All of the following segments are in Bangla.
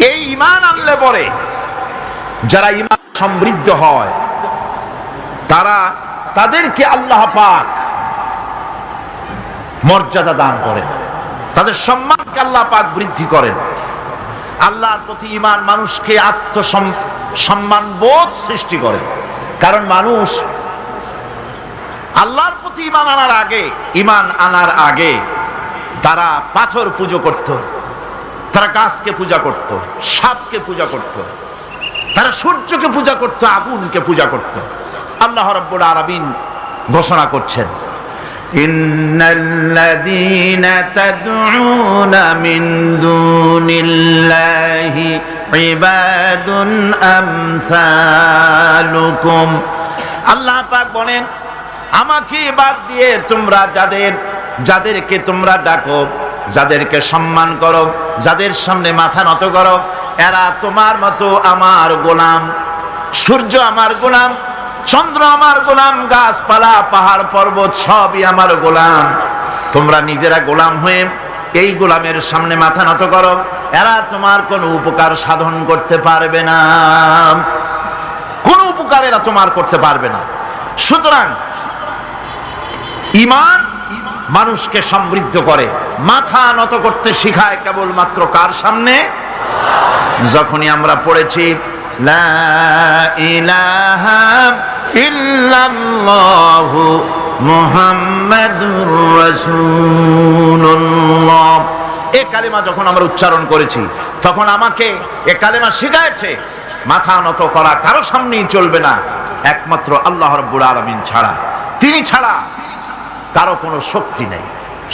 এই ঈমান আনলে পরে যারা ঈমান সমৃদ্ধ হয় তাদেরকে আল্লাহ পাক মর্যাদা দান করেন, তাদের সম্মানকে আল্লাহ পাক বৃদ্ধি করেন। আল্লাহর প্রতি ঈমান মানুষকে আত্মসম্মান বোধ সৃষ্টি করে। কারণ মানুষ আল্লাহর প্রতি ঈমান আনার আগে তারা পাথর পূজা করত, তারা গাছকে পূজা করত, সাপকে পূজা করত, তারা সূর্যকে পূজা করত, আগুনকে পূজা করত। আল্লাহ রাব্বুল আলামিন ঘোষণা করছেন, ইন্নাল্লাযীনা তাদউনা মিন দুনিল্লাহি ইবাদুন আমসালুকুম। আল্লাহ পাক বলেন, আমাকে বাদ দিয়ে তোমরা যাদেরকে তোমরা ডাকো, যাদেরকে সম্মান করো, যাদের সামনে মাথা নত করো, এরা তোমার মতো আমার গোলাম। সূর্য আমার গোলাম, চন্দ্র আমার গোলাম, গাছপালা, পাহাড় পর্বত সবই আমার গোলাম। তোমরা নিজেরা গোলাম হয়ে এই গোলামের সামনে মাথা নত করো, এরা তোমার কোনো উপকার সাধন করতে পারবে না, কোনো উপকার এরা তোমার করতে পারবে না। সুতরাং ঈমান মানুষকে সমৃদ্ধ করে, মাথা নত করতে শিখায় কেবলমাত্র কার সামনে? যখনই আমরা পড়েছি লা ইলাহা ইল্লাল্লাহু মুহাম্মাদুর রাসূলুল্লাহ, এই কালেমা যখন আমরা উচ্চারণ করেছি তখন আমাকে এই কালেমা শিখায়েছে মাথা নত করা কারো সামনেই চলবে না, একমাত্র আল্লাহ রাব্বুল আলামিন ছাড়া। তিনি ছাড়া কারো কোনো শক্তি নেই।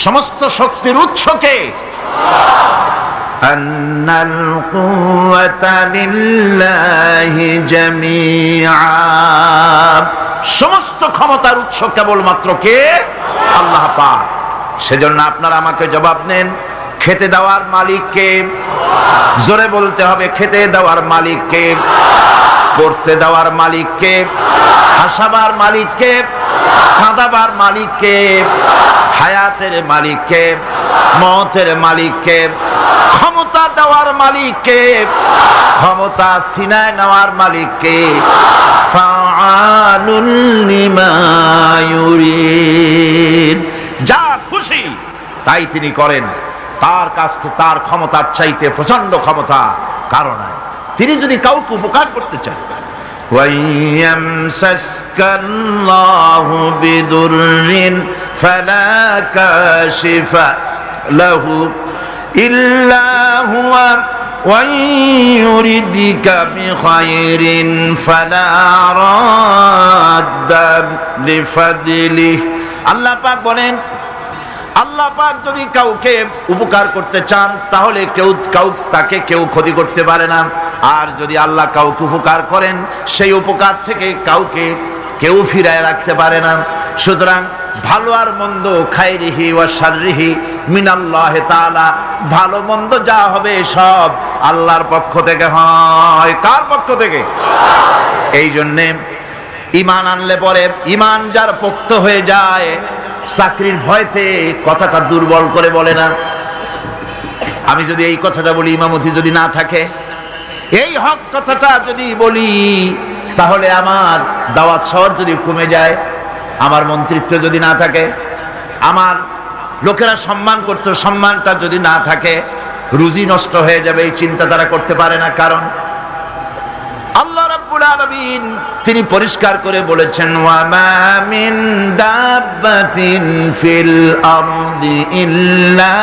সমস্ত শক্তির উৎস কে? আন্নাল কুওয়াতা লিল্লাহি জামিআ, সমস্ত ক্ষমতার উৎস কেবলমাত্র কে? আল্লাহ পাক। সেজন্য আপনারা আমাকে জবাব নেন, খেতে দেওয়ার মালিক কে? জোরে বলতে হবে, খেতে দেওয়ার মালিক কে? পড়তে দেওয়ার মালিক কে? হাসাবার মালিক কে? কাঁদাবার মালিক কে? হায়াতের মালিক কে? মওতের মালিক কে? ক্ষমতা দেওয়ার মালিক কে? ক্ষমতা সিনায় নেওয়ার মালিক কে? ফাআলুল লিমা ইউরিদ, যা খুশি তাই তিনি করেন। তার কাছে তার ক্ষমতার চাইতে প্রচন্ড ক্ষমতা কারণ নাই। তিনি যদি কাউকে উপকার করতে চান, ওয়াইয়ামসাসকাল্লাহু বিদুররিন ফালা কাশিফা লাহু ইল্লা হুয়া ওয়াইয়ুরিদিকা বিখাইরিন ফালা রাদ্দা লিফাদলিহি। আল্লাহ পাক বলেন, আল্লাহ পাক যদি কাউকে উপকার করতে চান তাহলে তাকে কেউ ক্ষতি করতে পারে না। আর যদি আল্লাহ কাউকে উপকার করেন সেই উপকার থেকে কাউকে কেউ ফিরায় রাখতে পারে না। সুতরাং ভালো আর মন্দ, খায়রিহি ওয়া শাররিহি মিনাল্লাহি তাআলা, ভালো মন্দ যা হবে সব আল্লাহর পক্ষ থেকে হয়। কার পক্ষ থেকে? এই জন্যে ঈমান আনলে পরে, ঈমান যার পোক্ত হয়ে যায়, চাকরির ভয়তে কথাটা দুর্বল করে বলে না। আমি যদি এই কথাটা বলি, ইমামতি যদি না থাকে, এই হক কথাটা যদি বলি, তাহলে আমার দাওয়াত শহর যদি কমে যায়, আমার মন্ত্রিত্ব যদি না থাকে, আমার লোকেরা সম্মান করতে সম্মানটা যদি না থাকে, রুজি নষ্ট হয়ে যাবে, এই চিন্তা তারা করতে পারে না। কারণ আল্লাহ রাব্বুল আলামিন তিনি পরিষ্কার করে বলেছেন, ওয়া মা মিন দাব্বাতিন ফিল আরদি ইল্লা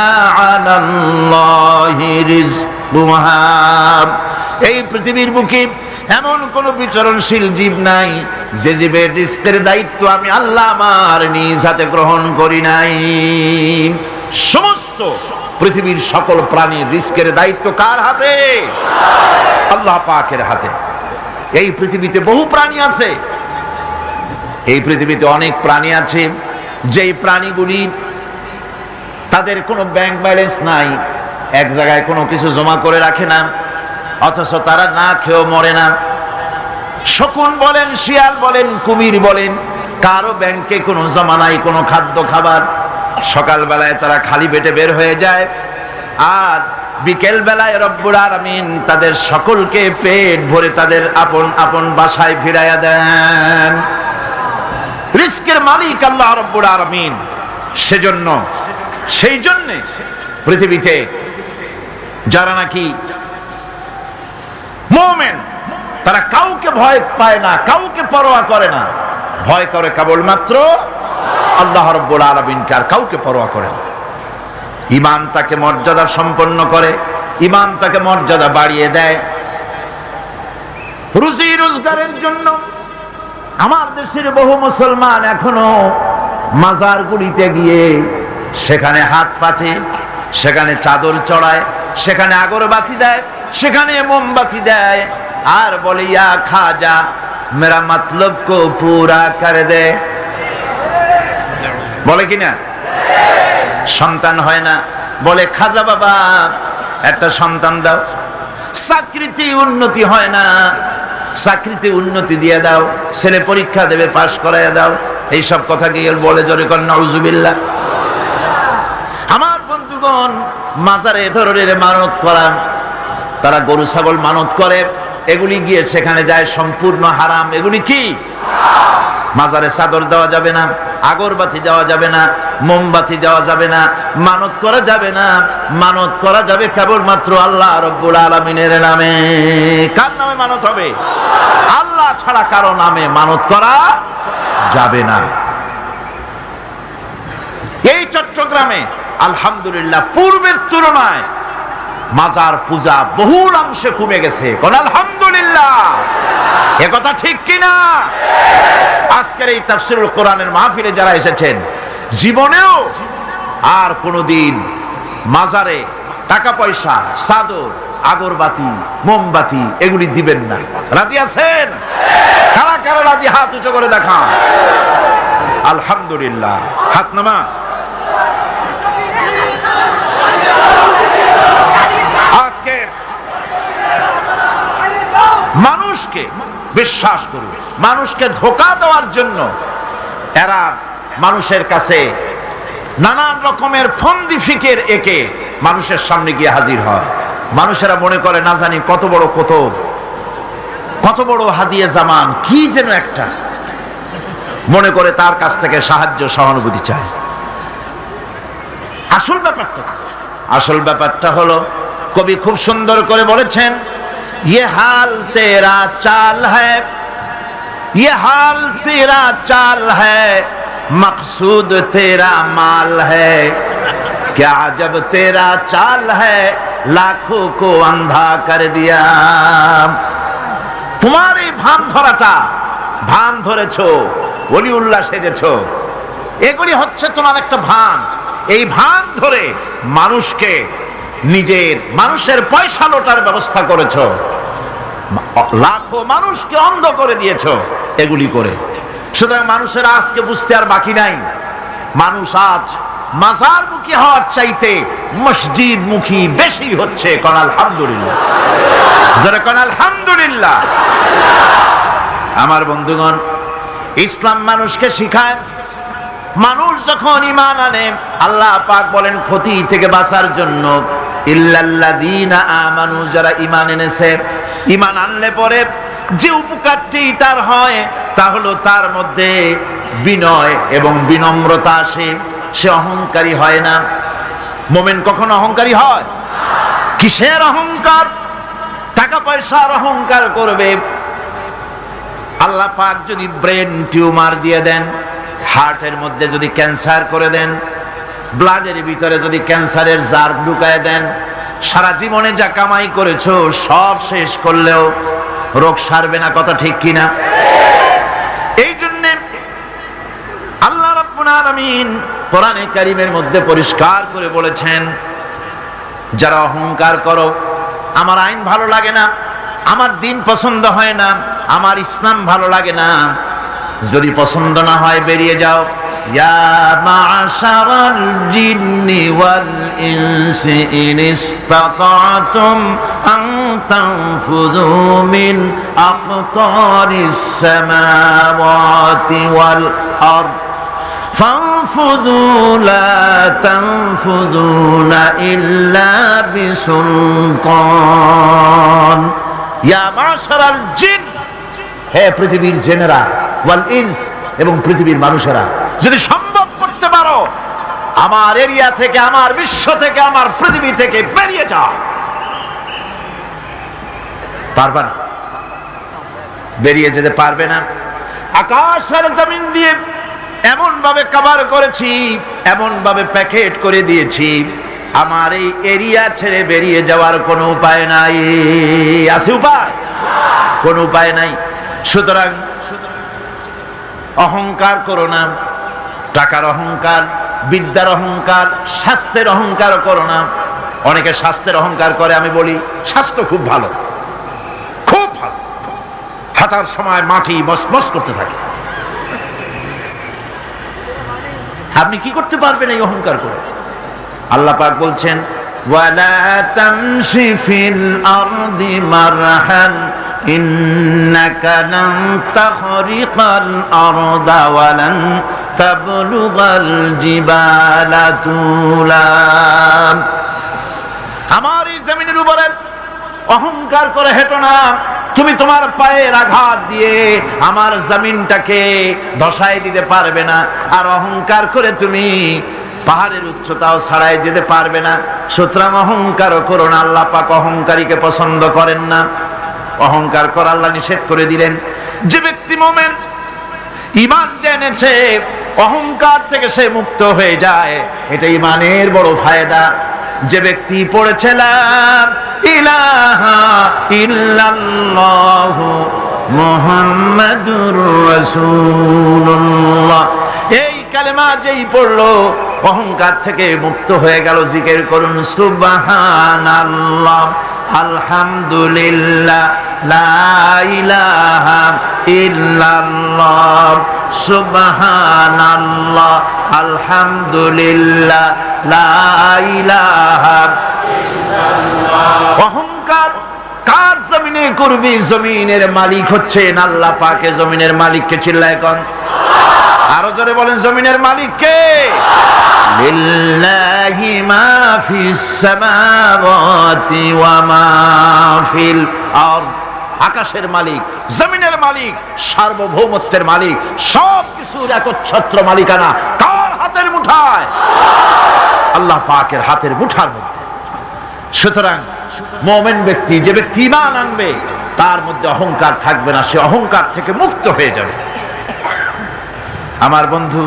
আলাল্লাহি রিজকুহা, এই পৃথিবীর বুকে এমন কোন বিচরণশীল জীব নাই যে জীবের রিজকের দায়িত্ব আমি আল্লাহ আমার নিজ হাতে গ্রহণ করি নাই। সমস্ত পৃথিবীর সকল প্রাণীর রিজকের দায়িত্ব কার হাতে? আল্লাহ পাকের হাতে। এই পৃথিবীতে বহু প্রাণী আছে, এই পৃথিবীতে অনেক প্রাণী আছে যেই প্রাণীগুলি তাদের কোনো ব্যাংক ব্যালেন্স নাই, এক জায়গায় কোনো কিছু জমা করে রাখে না, অথচ তারা না খেয়েও মরে না। শকুন বলেন, শিয়াল বলেন, কুমির বলেন, কারো ব্যাংকে কোনো জমা নাই, কোনো খাদ্য খাবার। সকালবেলায় তারা খালি পেটে বের হয়ে যায়, আর বিকেল বেলায় রব্বুল আলামিন তাদের সকলকে পেট ভরে তাদের আপন আপন বাসায় ফিরাইয়া দেন। রিজকের মালিক আল্লাহ রব্বুল আলামিন। সেজন্য সেই জন্যে পৃথিবীতে যারা নাকি মুমিন তারা কাউকে ভয় পায় না, কাউকে পরোয়া করে না, ভয় করে কেবলমাত্র আল্লাহ রাব্বুল আলামিনকে, আর কাউকে পরোয়া করে না। ঈমান তাকে মর্যাদা সম্পন্ন করে, ঈমান তাকে মর্যাদা বাড়িয়ে দেয়। রুজি রোজগারের জন্য আমার দেশের বহু মুসলমান এখনো মাজারগুলিতে গিয়ে সেখানে হাত পাতে, সেখানে চাদর চড়ায়, সেখানে আগরবাতি দেয়, সেখানে মোমবাতি দেয়, আর বলে ইয়া খাজা মেরা মতলব কো পুরা করে দে। বলে কিনা? সন্তান হয় না, বলে খাজা বাবা একটা সন্তান দাও। চাকরিতে উন্নতি হয় না, চাকরিতে উন্নতি দিয়ে দাও। ছেলে পরীক্ষা দেবে, পাশ করাইয়া দাও। এইসব কথা কি বলে? জোরে কর নাউজুবিল্লাহ। আমার বন্ধুগণ, মাজারে এ ধরনের মানত করা, তারা গরু ছাগল মানত করে, এগুলি গিয়ে সেখানে যায় সম্পূর্ণ হারাম। এগুলি কি? মাজারে চাদর দেওয়া যাবে না, আগরবাতি দেওয়া যাবে না, মোমবাতি দেওয়া যাবে না, মানত করা যাবে না। মানত করা যাবে কেবলমাত্র আল্লাহ রাব্বুল আলামিনের নামে। কার নামে মানত হবে? আল্লাহ ছাড়া কারো নামে মানত করা যাবে না। এই চট্টগ্রামে আলহামদুলিল্লাহ পূর্বের তুলনায় মাজার পূজা বহুল অংশে কমে গেছে। কোন আলহামদুলিল্লাহ? এ কথা ঠিক কিনা? আজকের এই তাফসীরুল কোরআনের মাহফিলে যারা এসেছেন, জীবনেও আর কোনদিন মাজারে টাকা পয়সা, চাদর, আগরবাতি, মোমবাতি এগুলি দিবেন না। রাজি আছেন? কারা কারা রাজি? হাত উঁচু করে দেখান। আলহামদুলিল্লাহ। হাত নামা। আজকে মানুষকে বিশ্বাস করুন, মানুষকে ধোঁকা দেওয়ার জন্য এরা মানুষের কাছে নানান রকমের ফন্দি ফিকের একে মানুষের সামনে গিয়ে হাজির হয়। মানুষেরা মনে করে না জানি কত বড় কুতুব, কত বড় হাদিয়ে জামান, কি যেন একটা মনে করে তার কাছ থেকে সাহায্য সহানুভূতি চায়। আসল ব্যাপারটা হলো, কবি খুব সুন্দর করে বলেছেন, ये हाल तेरा चाल है, ये हाल तेरा चाल है, मकसूद तेरा माल है, क्या जब तेरा चाल है, लाखों को अंधा कर दिया। তোমার এই ভান ধরাটা, ভান ধরেছো, ওলিউল্লাহ সেজেছো, এগুলি হচ্ছে তোমার একটা ভান। এই ভান ধরে মানুষকে মানুষের পয়সা লোটার ব্যবস্থা করেছো, লাখো মানুষকে অন্ধ করে দিয়েছো এগুলি করে। সুতরাং মানুষের আজকে বুঝতে আর বাকি নাই। মানুষ আজ মাজার মুখী হওয়ার চাইতে মসজিদ মুখী বেশি হচ্ছে। কোন আলহামদুলিল্লাহ? যারা কোন আলহামদুলিল্লাহ? আমার বন্ধুগণ, ইসলাম মানুষকে শিখায়, মানুষ যখন ঈমান আনে, আল্লাহ পাক বলেন ক্ষতি থেকে বাঁচার জন্য ইল্লাল্লাযীনা আমানু, যারা ঈমান এনেছে, ঈমান আনলে পরে যে উপকারটি তার হয় তা হলো তার মধ্যে বিনয় এবং বিনম্রতা আসে। সে অহংকারী হয় না। মুমিন কখনো অহংকারী হয়? কিসের অহংকার? টাকা পয়সার অহংকার করবে। আল্লাহ পাক যদি ব্রেন টিউমার দিয়ে দেন, হার্টের মধ্যে যদি ক্যান্সার করে দেন, ব্লাডের ভিতরে যদি ক্যান্সারের জার ঢুকায় দেন, সারা জীবনে যা কামাই করেছো সব শেষ করলেও রোগ সারবে না। কথা ঠিক কিনা? এই জন্য আল্লাহ রাব্বুল আলামিন কোরআনে কারীমের মধ্যে পরিষ্কার করে বলেছেন, যারা অহংকার করো, আমার আইন ভালো লাগে না, আমার দিন পছন্দ হয় না, আমার ইসলাম ভালো লাগে না, যদি পছন্দ না হয় বেরিয়ে যাও। ইয়া মা'শারাল জিন্নি ওয়াল ইনসি ইন ইসতাতা'তুম আন তানফুযু মিন আকতারিস সামাওয়াতি ওয়াল আরদ ফানফুযু লা তানফুযুনা ইল্লা বিসুলতান। ইয়া মাশারাল জিন, হে পৃথিবীর জেনেরা, ওয়াল ইনস, এবং পৃথিবীর মানুষেরা, যদি সম্ভব করতে পারো আমার এরিয়া থেকে, আমার বিশ্ব থেকে, আমার পৃথিবী থেকে বেরিয়ে যাও। পারবে না, বেরিয়ে যেতে পারবে না। আকাশ আর জমিন দিয়ে এমন ভাবে কভার করেছি, এমন ভাবে প্যাকেট করে দিয়েছি, আমার এই এরিয়া ছেড়ে বেরিয়ে যাওয়ার কোনো উপায় নাই। আছে উপায়? কোনো উপায় নাই। সুতরাং অহংকার করো না, টাকার অহংকার, বিদ্যার অহংকার, স্বাস্থ্যের অহংকার করো না। অনেকে স্বাস্থ্যের অহংকার করে, আমি বলি স্বাস্থ্য খুব ভালো, খুব ভালো। হাঁটার সময় মাটি মসমস করতে থাকে। আপনি কি করতে পারবেন এই অহংকার করে? আল্লাহ পাক বলছেন, ওয়ালা তামশি ফিল আরদি মারহান ইন্নাকা লান তাখরিকাল আরদা ওয়া লান তাবলুগাল জিবালা তুলা। আমার এই জমিনের উপরে অহংকার করে হেঁটো না। তুমি তোমার পায়ের আঘাত দিয়ে আমার জমিনটাকে ধসায় দিতে পারবে না, আর অহংকার করে তুমি পাহাড়ের উচ্চতাও ছাড়াই যেতে পারবে না। সুতরাং অহংকারও করো না। আল্লাহ পাক অহংকারীকে পছন্দ করেন না। অহংকার করা আল্লাহ নিষেধ করে দিলেন। যে ব্যক্তি মুমিন, ঈমান জেনেছে, অহংকার থেকে সে মুক্ত হয়ে যায়, এটা ঈমানের বড় ফায়দা। যে ব্যক্তি পড়েছে লা ইলাহা ইল্লাল্লাহু মুহাম্মাদুর রাসূলুল্লাহ, এই কালেমা যেই পড়লো অহংকার থেকে মুক্ত হয়ে গেল। জিকির করুন সুবহানাল্লাহ, আলহামদুলিল্লাহ, লা ইলাহা ইল্লাল্লাহ, সুবহানাল্লাহ, আলহামদুলিল্লাহ, লা ইলাহা ইল্লাল্লাহ। অহংকার কার জমিনে করবি? জমিনের মালিক হচ্ছেন আল্লাহ পাক। জমিনের মালিককে চিল্লায় কোন? আরো জোরে বলেন, জমিনের মালিক কে? লিল্লাহি মা ফিস সামাওয়াতি ওয়া মা ফিল আরদ। আকাশের মালিক, জমিনের মালিক, সার্বভৌমত্বের মালিক, সবকিছুর একচ্ছত্র মালিকানা কার হাতের মুঠায়? আল্লাহ পাকের হাতের মুঠার মধ্যে। সুতরাং মুমিন ব্যক্তি, যে ব্যক্তি ঈমান আনবে, তার মধ্যে অহংকার থাকবে না, সে অহংকার থেকে মুক্ত হয়ে যাবে। আমার বন্ধু,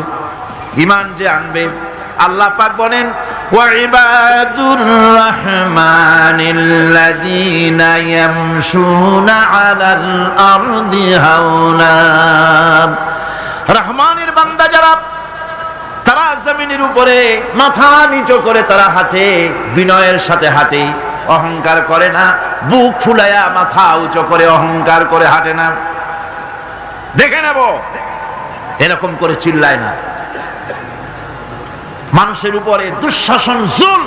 ঈমান যে আনবে, আল্লাহ পাক বলেন, ওয়া ইবাদুর রাহমানিল্লাযীনা ইয়ামশুনা আলাল আরদি হাওনা। রহমানের বান্দা যারা, তারা জমিনের উপরে মাথা নিচু করে তারা হাঁটে, বিনয়ের সাথে হাঁটে, অহংকার করে না। বুক ফুলায়া মাথা উঁচু করে অহংকার করে হাঁটে না। দেখে নেব, এরকম করে চিল্লায় না। মানুষের উপরে দুঃশাসন, জুলম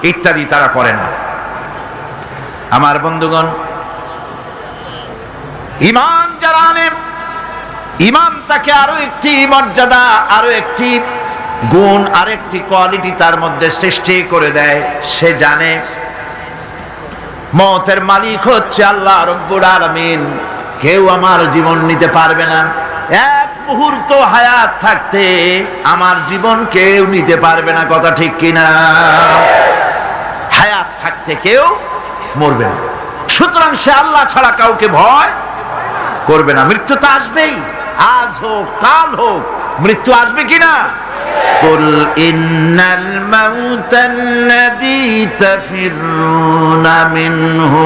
ইত্যাদি তারা করে না। আমার বন্ধুগণ, ঈমান যারা আনে, ঈমান তাকে আরো একটি মর্যাদা, আরো একটি গুণ, আরেকটি কোয়ালিটি তার মধ্যে সৃষ্টি করে দেয়। সে জানে মওতের মালিক হচ্ছে আল্লাহ রব্বুল আলামিন। কেউ আমার জীবন নিতে পারবে না। এক মুহূর্ত হায়াত থাকতে আমার জীবন কেউ নিতে পারবে না। কথা ঠিক কিনা? হায়াত থাকতে কেউ মরবে না। সুতরাং সে আল্লাহ ছাড়া কাউকে ভয় করবে না। মৃত্যু তো আসবেই, আজ হোক কাল হোক, মৃত্যু আসবে কিনা? কুল ইন্নাল মাউতাল্লাযী তাফিরুনা মিনহু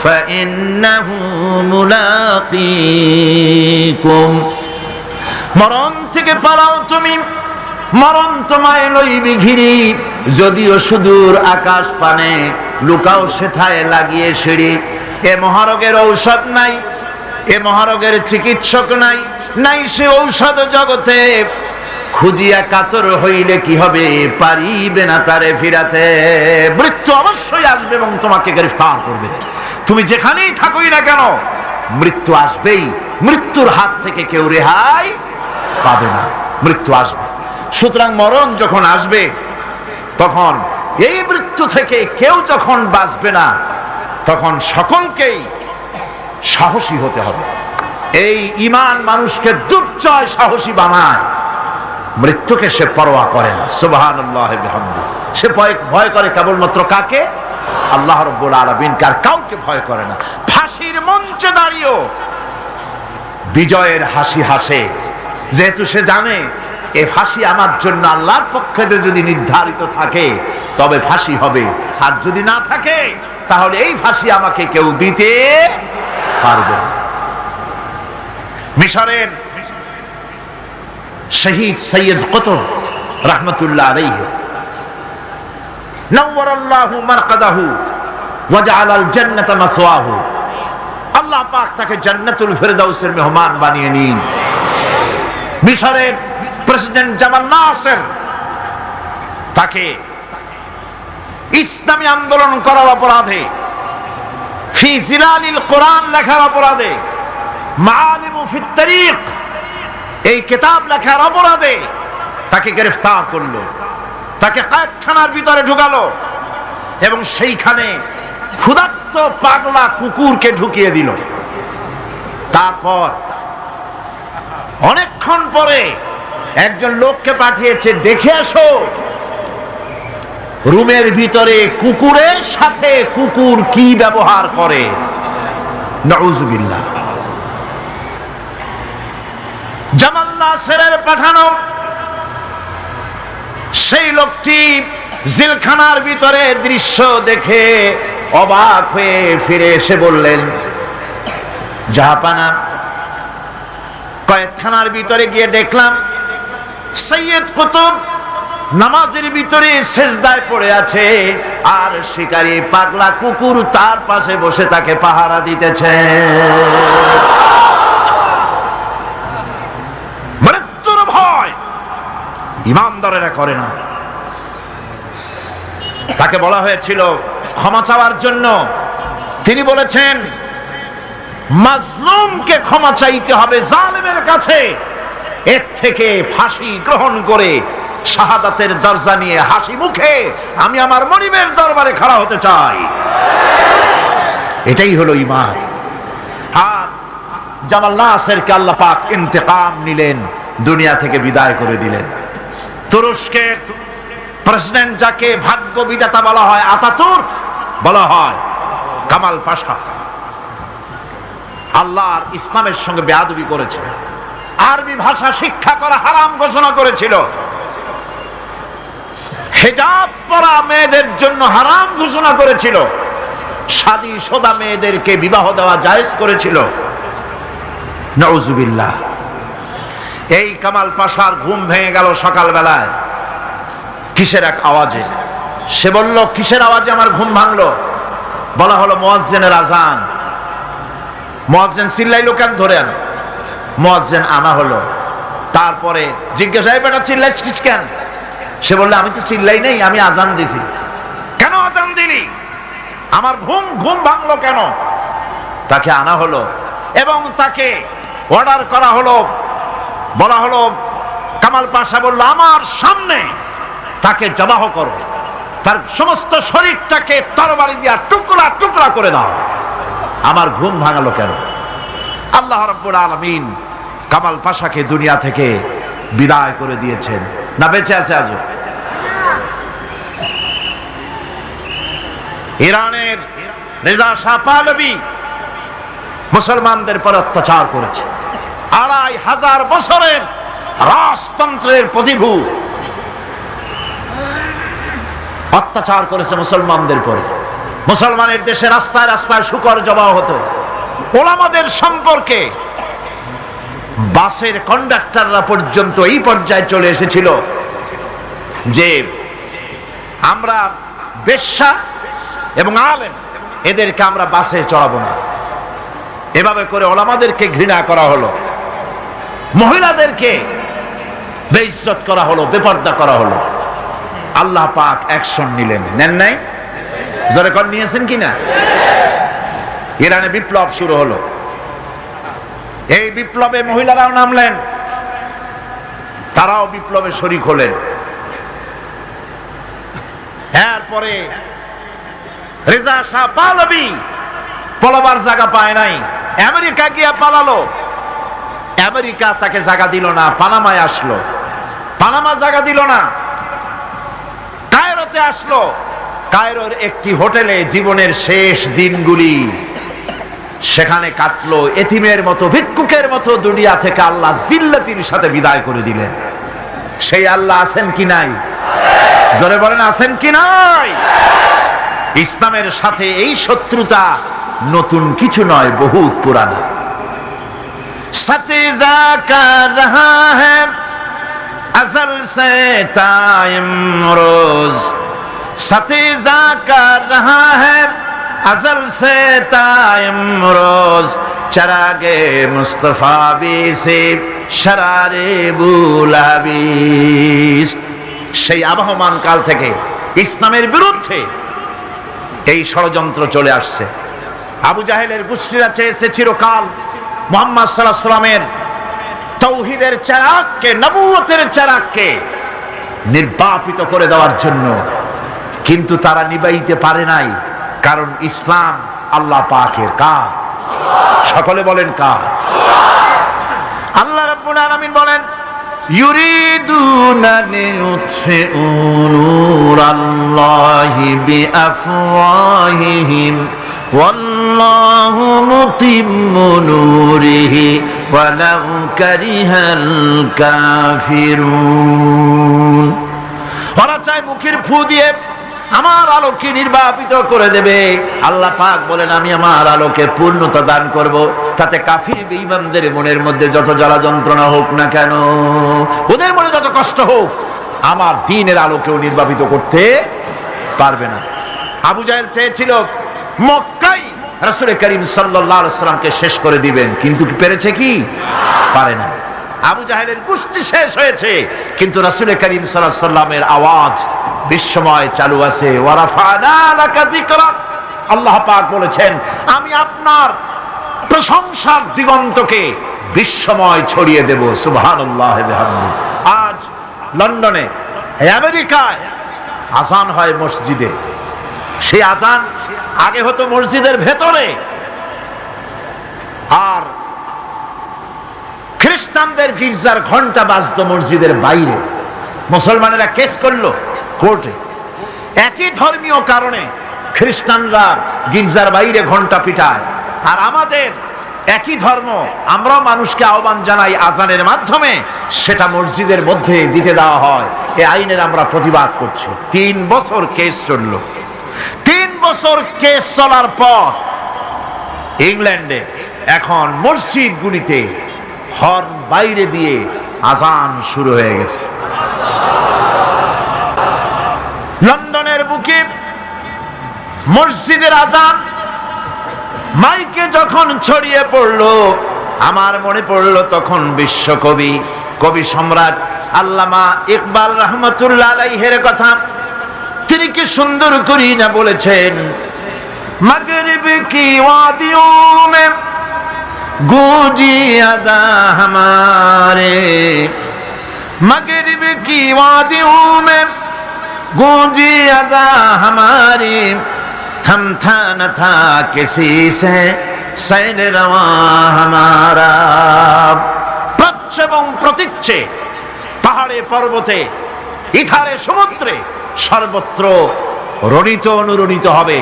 ফাইন্নাহু মুলাকীকুম। মরণ থেকে পালাও তুমি, মরণ তোমায় লইবে ঘিরি। যদিও সুদূর আকাশ পানে, লুকাও সেথায় লাগিয়ে সিঁড়ি। এ মহারোগের ঔষধ নাই, এ মহারোগের চিকিৎসক নাই, নাই সে ঔষধ জগতে। খুঁজিয়া কাতর হইলে কি হবে, পারিবে না তারে ফিরাতে। মৃত্যু অবশ্যই আসবে এবং তোমাকে গ্রেফতার করবে। তুমি যেখানেই থাকোই না কেন, মৃত্যু আসবেই। মৃত্যুর হাত থেকে কেউ রেহাই পাবে না। মৃত্যু আসবে। সুতরাং মরণ যখন আসবে তখন এই মৃত্যু থেকে কেউ যখন বাঁচবে না, তখন সকলকেই সাহসী হতে হবে। এই ঈমান মানুষকে দুর্জয় সাহসী বানায়। মৃত্যুকে সে পরোয়া করে না। সুবহানাল্লাহ বিহামদিহি। সে ভয় করে কেবলমাত্র কাকে? আল্লাহ রাব্বুল আলামিন। আর কাউকে ভয় করে না। ফাঁসির মঞ্চে দাঁড়িয়েও বিজয়ের হাসি হাসে, যেহেতু সে জানে এই ফাঁসি আমার জন্য আল্লাহর পক্ষে যদি নির্ধারিত থাকে তবে ফাঁসি হবে, আর যদি না থাকে তাহলে এই ফাঁসি আমাকে কেউ দিতে পারবে না। মিশরের শহীদ সৈয়দ কুতুব রাহমাতুল্লাহ আলাইহি নওয়ারাল্লাহু মারকাদাহু ওয়া জাআলাল জান্নাতা মাসওয়াহু। আল্লাহ পাক তাকে জান্নাতুল ফেরদাউসের মেহমান বানিয়ে নিন। মিশরের প্রেসিডেন্ট জামাল নাসের তাকে ইসলামী আন্দোলন করার অপরাধে, ফি জিলালিল কোরআন লেখার অপরাধে, মাআলিমু ফিত তারিক এই কিতাব লেখার অপরাধে তাকে গ্রেফতার করলো, তাকে কয়েদখানার ভিতরে ঢুকালো এবং সেইখানে ক্ষুধার্ত পাগলা কুকুরকে ঢুকিয়ে দিল। তারপর অনেকক্ষণ পরে একজন লোককে পাঠিয়েছে, দেখে আসো রুমের ভিতরে কুকুরের সাথে কুকুর কি ব্যবহার করে। নাউযুবিল্লাহ। জামাল নাসেরের পাঠানো সেই লোকটি জেলখানার ভিতরে দৃশ্য দেখে অবাক হয়ে ফিরে এসে বললেন, জাহাপানা, কয়েদখানার ভিতরে গিয়ে দেখলাম সৈয়দ কুতুব নামাজের ভিতরে সেজদায় পড়ে আছে, আর শিকারী পাগলা কুকুর তার পাশে বসে তাকে পাহারা দিতেছে। মৃত্যুর ভয় ঈমানদারেরা করে না। তাকে বলা হয়েছিল ক্ষমা চাওয়ার জন্য, তিনি বলেছেন মাজলুমকে ক্ষমা চাইতে হবে জালেমের কাছে, এর থেকে ফাঁসি গ্রহণ করে শাহাদাতের দরজা নিয়ে হাসি মুখে আমি আমার মনিবের দরবারে খাড়া হতে চাই। এটাই হলো ঈমান। আর জামাল নাসেরকে আল্লাহ পাক ইন্তেকাম নিলেন, দুনিয়া থেকে বিদায় করে দিলেন। তুরস্কের প্রেসিডেন্ট যাকে ভাগ্য বিধাতা বলা হয়, আতাতুর্ক বলা হয়, কামাল পাশা আল্লাহর ইসলামের সঙ্গে বেয়াদবি করেছে, আরবি ভাষা শিক্ষা করা হারাম ঘোষণা করেছিল, হিজাব পরা মেয়েদের জন্য হারাম ঘোষণা করেছিল, শাদী শোদা মেয়েদেরকে বিবাহ দেওয়া জায়েজ করেছিল। নাউযুবিল্লাহ। এই কামাল পাশার ঘুম ভেঙে গেল সকালবেলায় কিসের এক আওয়াজে। সে বলল, কিসের আওয়াজে আমার ঘুম ভাঙলো? বলা হলো মুয়াজ্জিনের আজান। মুয়াজ্জিন চিল্লাইলো কেন? ধরে আনো। মুয়াজ্জিন আনা হলো। তারপরে জিজ্ঞাসা, এই বেটা চিল্লাইছিস কেন? সে বলল, আমি তো চিল্লাই নাই, আমি আজান দিছি। কেন আজান দিলি? আমার ঘুম ভাঙলো কেন? তাকে আনা হলো এবং তাকে অর্ডার করা হলো। বলা হলো, কামাল পাশা বলল, আমার সামনে তাকে জবাহ করো, তার সমস্ত শরীরটাকে তরবারি দিয়া টুকরা টুকরা করে দাও। আমার ঘুম ভাঙালো কেন? আল্লাহ রাব্বুল আলামিন কামাল পাশাকে দুনিয়া থেকে বিদায় করে দিয়েছেন। না বেঁচে আছে আজও? ইরানের রেজা শাহ পাহলভী মুসলমানদের পর অত্যাচার করেছে। ২৫০০ বছরের রাজতন্ত্রের প্রতিভূ অত্যাচার করেছে মুসলমানদের পরে। মুসলমানের দেশে রাস্তায় রাস্তায় শুকর জবাহ হতো। ওলামাদের সম্পর্কে বাসের কন্ডাক্টররা পর্যন্ত এই পর্যায়ে চলে এসেছিল যে আমরা বেশ্যা এবং আলেম এদেরকে আমরা বাসে চড়াবো না। এভাবে করে ওলামাদেরকে ঘৃণা করা হলো, মহিলাদেরকে বেইজ্জত করা হলো, বেপর্দা করা হলো। আল্লাহ পাক অ্যাকশন নিলেন, নেন নাই? জোরে কর, নিয়েছেন কিনা? ইরানে বিপ্লব শুরু হলো। এই বিপ্লবে মহিলারাও নামলেন। তারাও বিপ্লবে শরীক হলেন। এরপরে রেজা শাহ পাহলভী পলাবার জায়গা পায় নাই, আমেরিকা গিয়া পালালো। আমেরিকা তাকে জায়গা দিল না, পানামায় আসলো, পানামা জায়গা দিল না। কায়রোতে আসলো, কায়রোর একটি হোটেলে জীবনের শেষ দিনগুলি সেখানে কাটলো। এতিমের মতো, ভিক্ষুকের মতো দুনিয়া থেকে আল্লাহ জিল্লাতির সাথে বিদায় করে দিলেন। সেই আল্লাহ আছেন কি নাই? জোরে বলেন, আছেন কি নাই? ইসলামের সাথে এই শত্রুতা নতুন কিছু নয়, বহুত পুরানো। সতিজা কর রহা হ্যায় अज़ल से ताइम रोज, सतीजा कर रहा है अज़ल से ताइम रोज, चरागे मुस्तफा भी से शरारे बुलाबिस। সেই আবহমান কাল থেকে ইসলামের বিরুদ্ধে এই ষড়যন্ত্র চলে আসছে। আবু জাহেলের গোষ্ঠীরা চেয়েছে চিরকাল মুহাম্মদ সাল্লাল্লাহু আলাইহি ওয়াসাল্লামের তাওহীদের চারাককে, নবুয়তের চারাককে নির্বাপিত করে দেওয়ার জন্য, কিন্তু তারা নিবাইতে পারে নাই। কারণ ইসলাম আল্লাহ পাকের কাজ। সকলে বলেন কাজ। আল্লাহ রাব্বুল আলামিন বলেন, ইউরিদুনা লিইউতফিউ নূরাল্লাহি বিআফওয়াহিহিম ওয়াল্লাহু মুতিম্মু নূরিহি ওয়ালাউ কারিহাল কাফিরুন। ওরা চায় মুখের ফু দিয়ে আমার আলোকে নির্বাপিত করে দেবে। আল্লাহ পাক বলেন, আমি আমার আলোকে পূর্ণতা দান করব, তাতে কাফির বেঈমানদের মনের মধ্যে যত জ্বালা যন্ত্রণা হোক না কেন, ওদের মনে যত কষ্ট হোক, আমার দ্বীনের আলোকেও নির্বাপিত করতে পারবে না। আবু জাহেল চেয়েছিল মক্কায় রাসূল করিম সাল্লাল্লাহু আলাইহি ওয়াসাল্লামকে শেষ করে দিবেন, কিন্তু কি পেরেছে? কি পারে না। আবু জাহেলের গোষ্ঠী শেষ হয়েছে, কিন্তু রাসূল করিম সাল্লাল্লাহু আলাইহি ওয়াসাল্লামের আওয়াজ বিশ্বময় চালু আছে। ওয়ারাফানা লাকা যিকরাক, আল্লাহ পাক বলেছেন, আমি আপনার প্রশংসার দিগন্তকে বিশ্বময় ছড়িয়ে দেব। সুবহানাল্লাহ ওয়া বিহামদিহি। আজ লন্ডনে, আমেরিকায় আযান হয় মসজিদে। সেই আযান আগে হতো মসজিদের ভেতরে, আর খ্রিস্টানদের গির্জার ঘন্টা বাজতো মসজিদের বাইরে। মুসলমানেরা কেস করলো কোর্টে, একই ধর্মীয় কারণে খ্রিস্টানরা গির্জার বাইরে ঘন্টা পিটায়, আর আমাদের একই ধর্ম, আমরা মানুষকে আহ্বান জানাই আযানের মাধ্যমে, সেটা মসজিদের মধ্যে দিতে দেওয়া হয়। এই আইনের আমরা প্রতিবাদ করছি। 3 বছর কেস চলল। 3 বছর কেস চলার পর ইংল্যান্ডে এখন মসজিদগুলিতে হর্ন বাইরে দিয়ে আযান শুরু হয়ে গেছে। লন্ডনের বুকে মসজিদের আযান মাইকে যখন ছড়িয়ে পড়লো, আমার মনে পড়লো তখন বিশ্বকবি, কবি সম্রাট আল্লামা ইকবাল রহমতুল্লাহ আলাইহির কথা। তিনি কি সুন্দর করি না বলেছেন, মাগরিব কি ওয়াদিयों में गूंजी अज़ा हमारे, मगरिब की वादियों में गूंजी अज़ा हमारी, थमथा न था किसी से सैर रवा हमारा। প্রচ্ছ এবং প্রতীচ্যে, পাহাড়ে পর্বতে, ইথারে সমুদ্রে, সর্বত্র রণিত অনুরণিত হবে,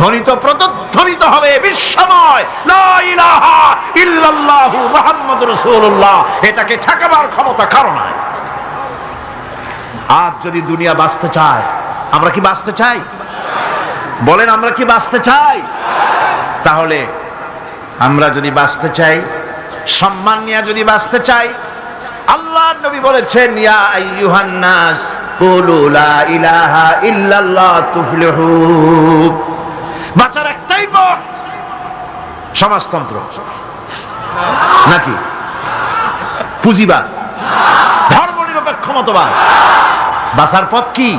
ধ্বনিত প্রতিধ্বনিত হবে বিশ্বময় লা ইলাহা ইল্লাল্লাহু মুহাম্মাদুর রাসূলুল্লাহ। এটাকে ঠেকাবার ক্ষমতা কারো নাই। আজ যদি দুনিয়া বাঁচতে চায়, আমরা কি বাঁচতে চাই? বলেন, আমরা কি বাঁচতে চাই? তাহলে আমরা যদি বাঁচতে চাই, সম্মান নিয়ে যদি বাঁচতে চাই, আল্লাহর নবী বলেছেন, ইয়া আইয়ুহান নাস কুলু লা ইলাহা ইল্লাল্লাহ তুফলিহু। বাঁচার একটাই পথ, সমাজতন্ত্র নাকি পুঁজিবাদ, ধর্মনিরপেক্ষ মতবাদ? বাঁচার পথ কি?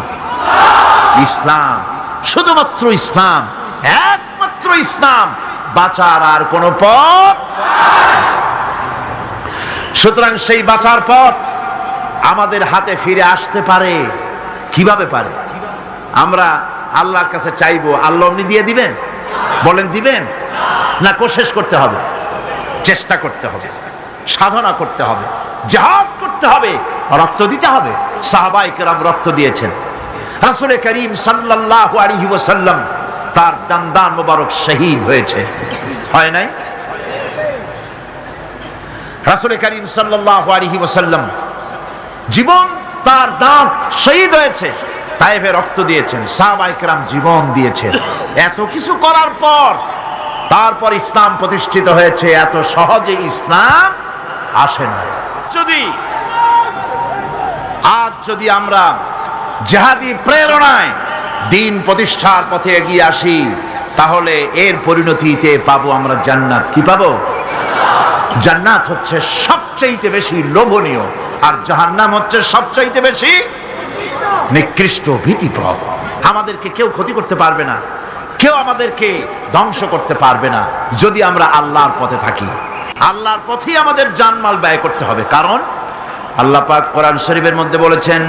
ইসলাম, শুধুমাত্র ইসলাম, একমাত্র ইসলাম। বাঁচার আর কোন পথ। সুতরাং সেই বাঁচার পথ আমাদের হাতে ফিরে আসতে পারে। কিভাবে পারে? আমরা আল্লাহর কাছে চাইবো, আল্লাহ এমনি দিয়ে দিবেন? বলেন দিবেন? না, কোশিশ করতে হবে, চেষ্টা করতে হবে, সাধনা করতে হবে, জিহাদ করতে হবে, রক্ত দিতে হবে। সাহাবায়ে কেরাম রক্ত দিয়েছেন। রাসূল করিম সাল্লাল্লাহু আলাইহি ওয়াসাল্লাম তার দান মোবারক শহীদ হয়েছে, হয় নাই? রাসূল করিম সাল্লাল্লাহু আলাইহি ওয়াসাল্লাম জীবন তার দাঁত শহীদ হয়েছে, তায়েফে রক্ত দিয়েছেন, সাহাবায়ে কেরাম জীবন দিয়েছেন। এত কিছু করার পর তারপর ইসলাম প্রতিষ্ঠিত হয়েছে। এত সহজে ইসলাম আসে না। আজ যদি আমরা জিহাদি প্রেরণায় দ্বীন প্রতিষ্ঠার পথে এগিয়ে আসি, তাহলে এর পরিণতিতে পাবো আমরা জান্নাত। কি পাবো? জান্নাত হচ্ছে সবচাইতে বেশি লোভনীয়, আর জাহান্নাম হচ্ছে সবচাইতে বেশি নিকৃষ্ট, ভীতিপ্রদ। আমাদেরকে কেউ ক্ষতি করতে পারবে না, কেউ আমাদেরকে ধ্বংস করতে পারবে না যদি আমরা আল্লাহর পথে থাকি। আল্লাহর পথেই আমাদের জানমাল ব্যয় করতে হবে। কারণ আল্লাহ পাক কোরআন শরীফের মধ্যে বলেছেন,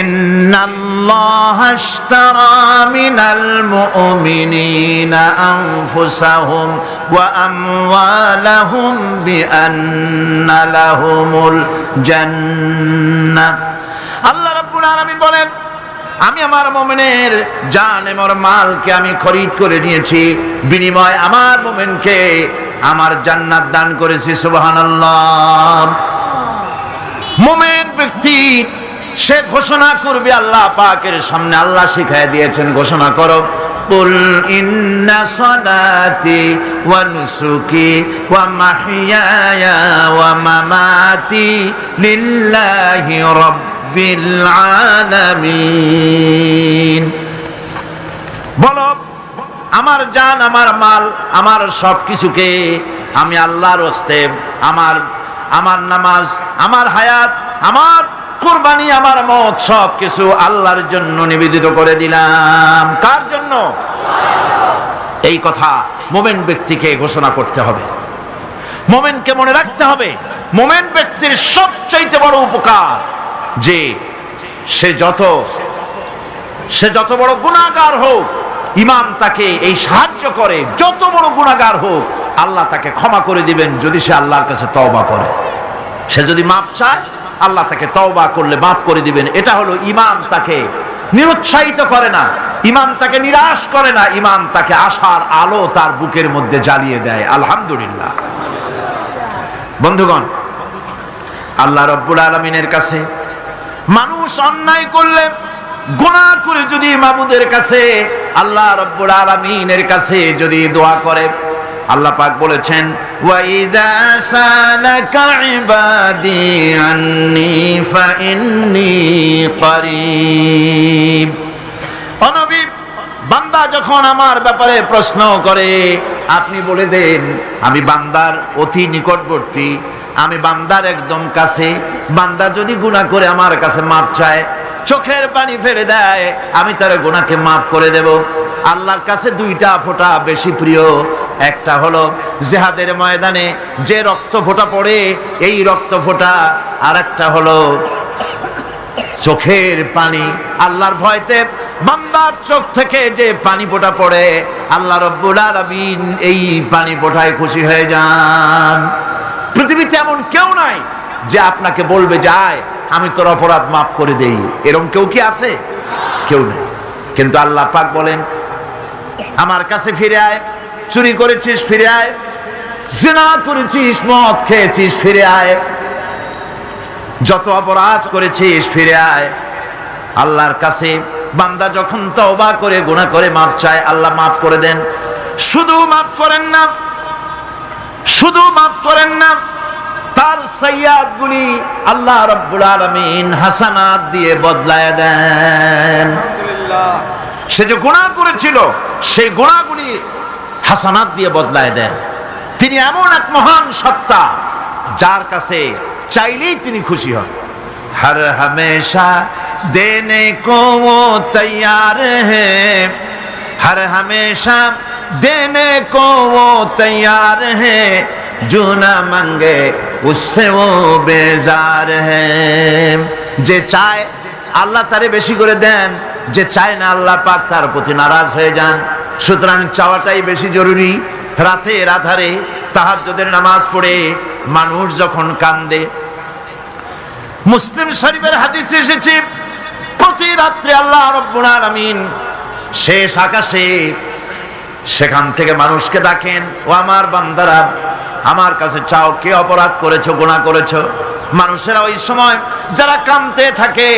ইন্নাল্লাহা আশতারা মিনাল মুমিনিনা আনফুসাহুম ওয়া আমওয়ালাহুম বিআন্না লাহুমুল জান্নাহ। আল্লাহ রাব্বুল আলামিন বলেন, আমি আমার মুমিনের জান এবং মালকে আমি খরিদ করে নিয়েছি, বিনিময়ে আমার মুমিনকে আমার জান্নাত দান করেছি। সুবহানাল্লাহ। মুমিন ব্যক্তি সে ঘোষণা করবে আল্লাহ পাকের সামনে। আল্লাহ শিখায় দিয়েছেন, ঘোষণা করো, কুল ইন্না সালাতি ওয়া নুসুকি ওয়া মাহইয়ায়া ওয়া মামাতি লিল্লাহি রাব্বিল আলামিন। বলো, আমার জান, আমার মাল, আমার সবকিছুকে আমি আল্লাহর ওয়াস্তে, আমার নামাজ, আমার হায়াত, আমার কুরবানি, আমার মত, সবকিছু আল্লাহর জন্য নিবেদিত করে দিলাম। কার জন্য? এই কথা মুমিন ব্যক্তিকে ঘোষণা করতে হবে, মুমিনকে মনে রাখতে হবে। মুমিন ব্যক্তির সবচাইতে বড় উপকার যে সে যত বড় গুনাহগার হোক, ইমাম তাকে এই সাহায্য করে, যত বড় গুনাহগার হোক আল্লাহ তাকে ক্ষমা করে দিবেন যদি সে আল্লাহর কাছে তওবা করে। সে যদি মাপ চায়, আল্লাহ তাকে তওবা করলে মাফ করে দিবেন। এটা হলো ইমাম তাকে নিরুৎসাহিত করে না, ইমাম তাকে নিরাশ করে না, ইমাম তাকে আশার আলো তার বুকের মধ্যে জ্বালিয়ে দেয়। আলহামদুলিল্লাহ। বন্ধুগণ, আল্লাহ রাব্বুল আলামিনের কাছে মানুষ অন্যায় করলে, গুনাহ করে যদি মাবুদের কাছে, আল্লাহ রাব্বুল আলামিনের কাছে যদি দোয়া করে, আল্লাহ পাক বলেছেন, ওয়া ইযা সালাকা ইবাদি আন্নী ফাইন্নী করিব। ও নবী, বান্দা যখন আমার ব্যাপারে প্রশ্ন করে, আপনি বলে দেন আমি বান্দার অতি নিকটবর্তী, আমি বান্দার একদম কাছে। বান্দা যদি গুনাহ করে আমার কাছে মাপ চায়, চোখের পানি ফেলে দেয়, আমি তার গুনাহকে মাফ করে দেব। আল্লাহর কাছে দুইটা ফোঁটা বেশি প্রিয়। একটা হলো জিহাদের ময়দানে যে রক্ত ফোঁটা পড়ে, এই রক্ত ফোঁটা, আর একটা হলো চোখের পানি। আল্লাহর ভয়তে বান্দার চোখ থেকে যে পানি ফোঁটা পড়ে, আল্লাহ রাব্বুল আলামিন এই পানি ফোঁটায় খুশি হয়ে যান। পৃথিবীতে এমন কেউ নাই যে আপনাকে বলবে, যায় আমি তোর অপরাধ মাফ করে দেই। এরকম কেউ কি আছে? কেউ নেই। কিন্তু আল্লাহ পাক বলেন, আমার কাছে ফিরে আয়। চুরি করেছিস, ফিরে আয়। জিনা করেছিস, মদ খেয়েছিস, ফিরে আয়। যত অপরাধ করেছিস, ফিরে আয়। আল্লাহর কাছে বান্দা যখন তওবা করে, গুনাহ করে মাফ চায়, আল্লাহ মাফ করে দেন। শুধু মাফ করেন না, শুধু মাফ করেন না, তার সাইয়্যাত গুলি আল্লাহ রাব্বুল আলামিন হাসানাত দিয়ে বদলায় দেন। সে যে গুনাহ করেছিল, সেই গুনাহগুলি হাসানাত দিয়ে বদলায় দেন। তিনি এমন এক মহান সত্তা, যার কাছে চাইলেই তিনি খুশি হন। হর হমেশা দেনে কো वो तैयार है, हर हमेशा देने को वो तैयार है, जो ना मांगे उससे वो बेजार है। যে চায় আল্লাহ তারে বেশি করে দেন, যে চায় না আল্লাহ পাক তার প্রতি নারাজ হয়ে যান। সুতরাং চাওয়াটাই বেশি জরুরি। রাতের আধারে তাহাজ্জুদের নামাজ পড়ে মানুষ যখন কান্দে, মুসলিম শরীফের হাদিসে এসেছে প্রতি রাত্রে আল্লাহ রাব্বুল আলামিন শেষ আকাশে সেখান থেকে মানুষকে ডাকেন, ও আমার বান্দারা আমার কাছে চাও, কে অপরাধ করেছো, গুনাহ করেছো। মানুষেরা ওই সময় যারা কাঁদতে থাকে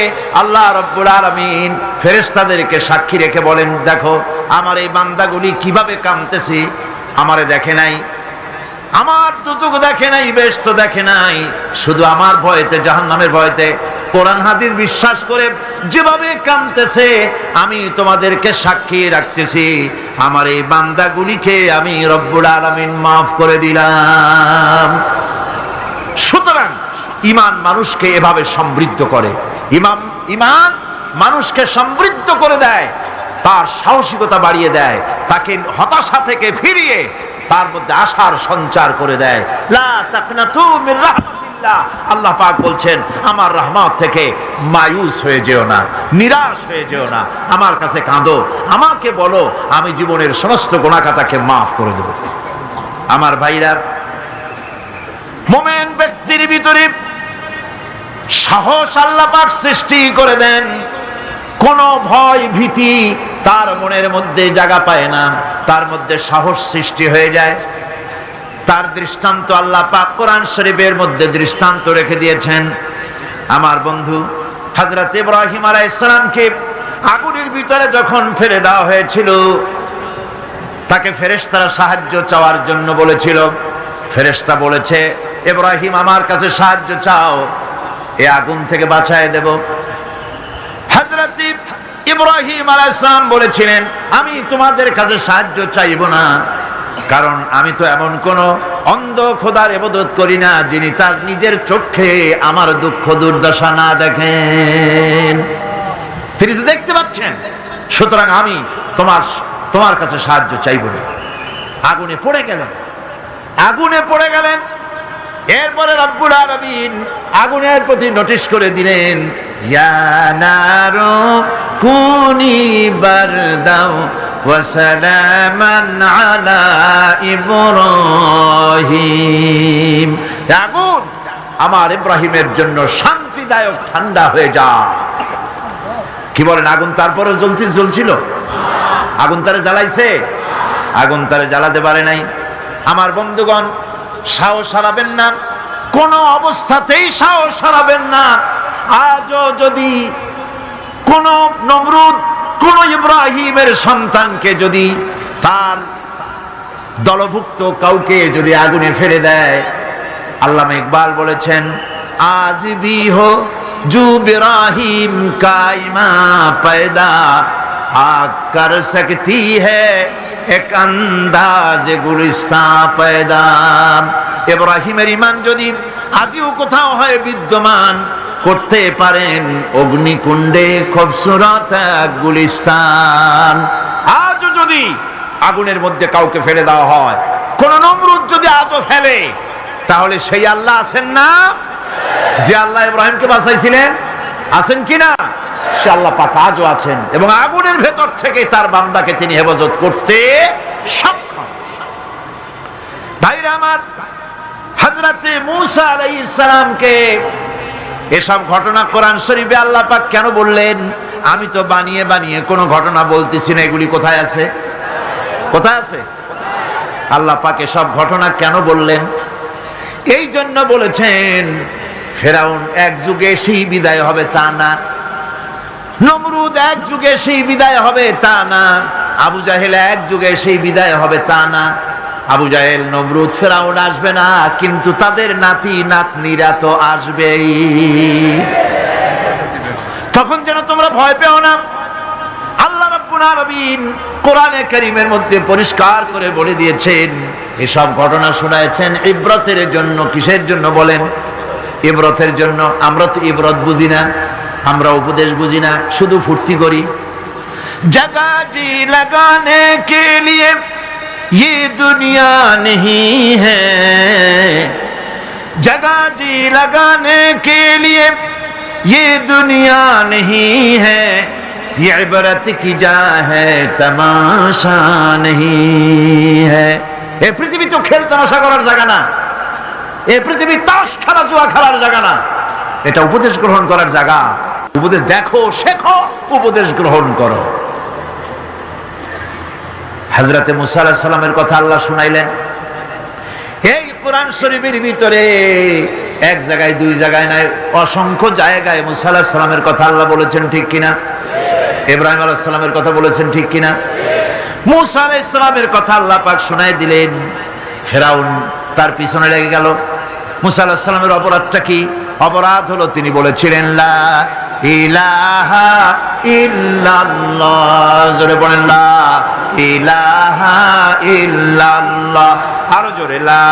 আল্লাহ রাব্বুল আলামিন ফেরেশতাদেরকে সাক্ষী রেখে বলেন, দেখো আমার এই বান্দাগুলি কিভাবে কাঁদতেছে, আমারে দেখে নাই, আমার দুচোখ দেখে নাই, বেহেশত দেখে নাই, শুধু আমার ভয়তে, জাহান্নামের ভয়তে কোরআন হাদিস বিশ্বাস করে যেভাবে কাঁদতেছে আমি তোমাদেরকে সাক্ষী রাখতেছি, আমার এই বান্দাগুলিকে আমি রব্বুল আলামিন মাফ করে দিলাম। সুতরাং ঈমান মানুষকে এভাবে সমৃদ্ধ করে, ঈমান মানুষকে সমৃদ্ধ করে দেয়, তার সাহসিকতা বাড়িয়ে দেয়, তাকে হতাশা থেকে ফিরিয়ে তার মধ্যে আশার সঞ্চার করে দেয়। লা তাকনাতু মির রাহমাতিল্লাহ, আল্লাহ পাক বলছেন আমার রহমত থেকে মায়ুস হয়ে যেও না, নিরাশ হয়ে যেও না, আমার কাছে কাঁদো, আমাকে বলো, আমি জীবনের সমস্ত গুনাহ খাতাকে মাফ করে দেব। আমার ভাইরা, মুমিন ব্যক্তির ভিতরে সাহস আল্লাহ পাক সৃষ্টি করে দেন, কোন ভয় ভীতি তার মনের মধ্যে জায়গা পায় না, তার মধ্যে সাহস সৃষ্টি হয়ে যায়। তার দৃষ্টান্ত আল্লাহ পাক কোরআন শরীফের মধ্যে দৃষ্টান্ত রেখে দিয়েছেন। আমার বন্ধু হযরত ইব্রাহিম আলাইহিস সালামকে আগুনের ভিতরে যখন ফেলে দেওয়া হয়েছিল, তাকে ফেরেশতারা সাহায্য চাওয়ার জন্য বলেছিল। ফেরেশতা বলেছে, ইব্রাহিম আমার কাছে সাহায্য চাও, এই আগুন থেকে বাঁচায় দেব। হযরত ইব্রাহিম আলাইহিস সালাম বলেছিলেন, আমি তোমাদের কাছে সাহায্য চাইব না, কারণ আমি তো এমন কোন অন্ধ খোদার ইবাদত করি না যিনি তার নিজের চোখে আমার দুঃখ দুর্দশা না দেখেন। তিনি তো দেখতে পাচ্ছেন, সুতরাং আমি তোমার কাছে সাহায্য চাইব না। আগুনে পড়ে গেলেন। এরপরে রব্বুল আলামিন আগুনের প্রতি নোটিশ করে দিলেন, ইয়া নারু কুনি বারদাও ওয়া সালামান আলা ইব্রাহিম, আগুন আমার ইব্রাহিমের জন্য শান্তিদায়ক ঠান্ডা হয়ে যা। কি বলেন, আগুন তারপরে জ্বলছিল? আগুন তারে জ্বালাইছে? আগুন তারে জ্বালাতে পারে নাই। আমার বন্ধুগণ, সাহস হারাবেন না, কোন অবস্থাতেই সাহস হারাবেন না। আজও যদি কোন নমরুদ কোন ইব্রাহিমের সন্তানকে যদি তার দলভুক্ত কাউকে যদি আগুনে ফেলে দেয়, আল্লামা ইকবাল বলেছেন, আজ ভি হো জু ইব্রাহিম কাইমা पैदा आग कर सकती है এক আন্দাজে গুলিস্তান পয়দা। ইব্রাহিমের ঈমান যদি আজও কোথাও হয় বিদ্যমান, করতে পারেন অগ্নিকুণ্ডে খুবসুরত গুলিস্তান। আজও যদি আগুনের মধ্যে কাউকে ফেলে দেওয়া হয়, কোন নমরুদ যদি আজও ফেলে, তাহলে সেই আল্লাহ আছেন না যে আল্লাহ ইব্রাহিমকে বাঁচাইছিলেন? আছেন কিনা? সে আল্লাহ পাক আজও আছেন এবং আগুনের ভেতর থেকে তার বান্দাকে তিনি হেফাজত করতে সক্ষম। ভাইরা আমার, হযরত মূসা আলাইহিস সালামকে এসব ঘটনা কোরআন শরীফে আল্লাহ পাক কেন বললেন? আমি তো বানিয়ে কোনো ঘটনা বলতেছি না, এগুলি কোথায় আছে? কোথায় আছে? আল্লাহ পাক এসব ঘটনা কেন বললেন? এই জন্য বলেছেন, ফেরাউন এক যুগে সেই বিদায় হবে তা না, নমরুদ এক যুগে সেই বিদায় হবে তা না, আবু জাহেল এক যুগে সেই বিদায় হবে তা না। আবু জাহেল, নমরুদ, ফেরাউন আসবে না, কিন্তু তাদের নাতি নাতনিরা তো আসবেই। তখন যেন তোমরা ভয় পেও না। আল্লাহ রাব্বুল আলামিন কোরআনে কারীমের মধ্যে পরিষ্কার করে বলে দিয়েছেন, এসব ঘটনা শোনায়েছেন ইবরতের জন্য। কিসের জন্য বলেন? ইবরতের জন্য। আমরা তো ইবরত বুঝি না, আমরা উপদেশ বুঝি না, শুধু ফুর্তি করি। জগা জি লাগানে কে লিয়ে ये दुनिया नहीं है, जगह जी लगाने के लिए ये दुनिया नहीं है, ये इबरत की जा है, तमाशा नहीं है। এই পৃথিবী তো খেল তামাশা করার জায়গা না, এই পৃথিবী তাস খেলা জুয়া খেলার জায়গা না, এটা উপদেশ গ্রহণ করার জায়গা। উপদেশ দেখো, শেখো, উপদেশ গ্রহণ করো। হযরতে মুসা আলাইহিস সালামের কথা আল্লাহ শুনাইলেন। এই কোরআন শরীফের ভিতরে এক জায়গায় দুই জায়গায় নাই, অসংখ্য জায়গায় মুসা আলাইহিস সালামের কথা আল্লাহ বলেছেন, ঠিক কিনা? ইব্রাহিম আলাইহিস সালামের কথা বলেছেন, ঠিক কিনা? মুসা আলাইহিস সালামের কথা আল্লাহ পাক শোনায় দিলেন। ফেরাউন তার পিছনে লেগে গেল। মুসা আলাইহিস সালামের অপরাধটা কি? অপরাধ হলো তিনি বলেছিলেন লা ইলাহা ইল্লাল্লাহ। জোরে বলেন লা ইলাহা ইল্লাল্লাহ। আরো জোরে লা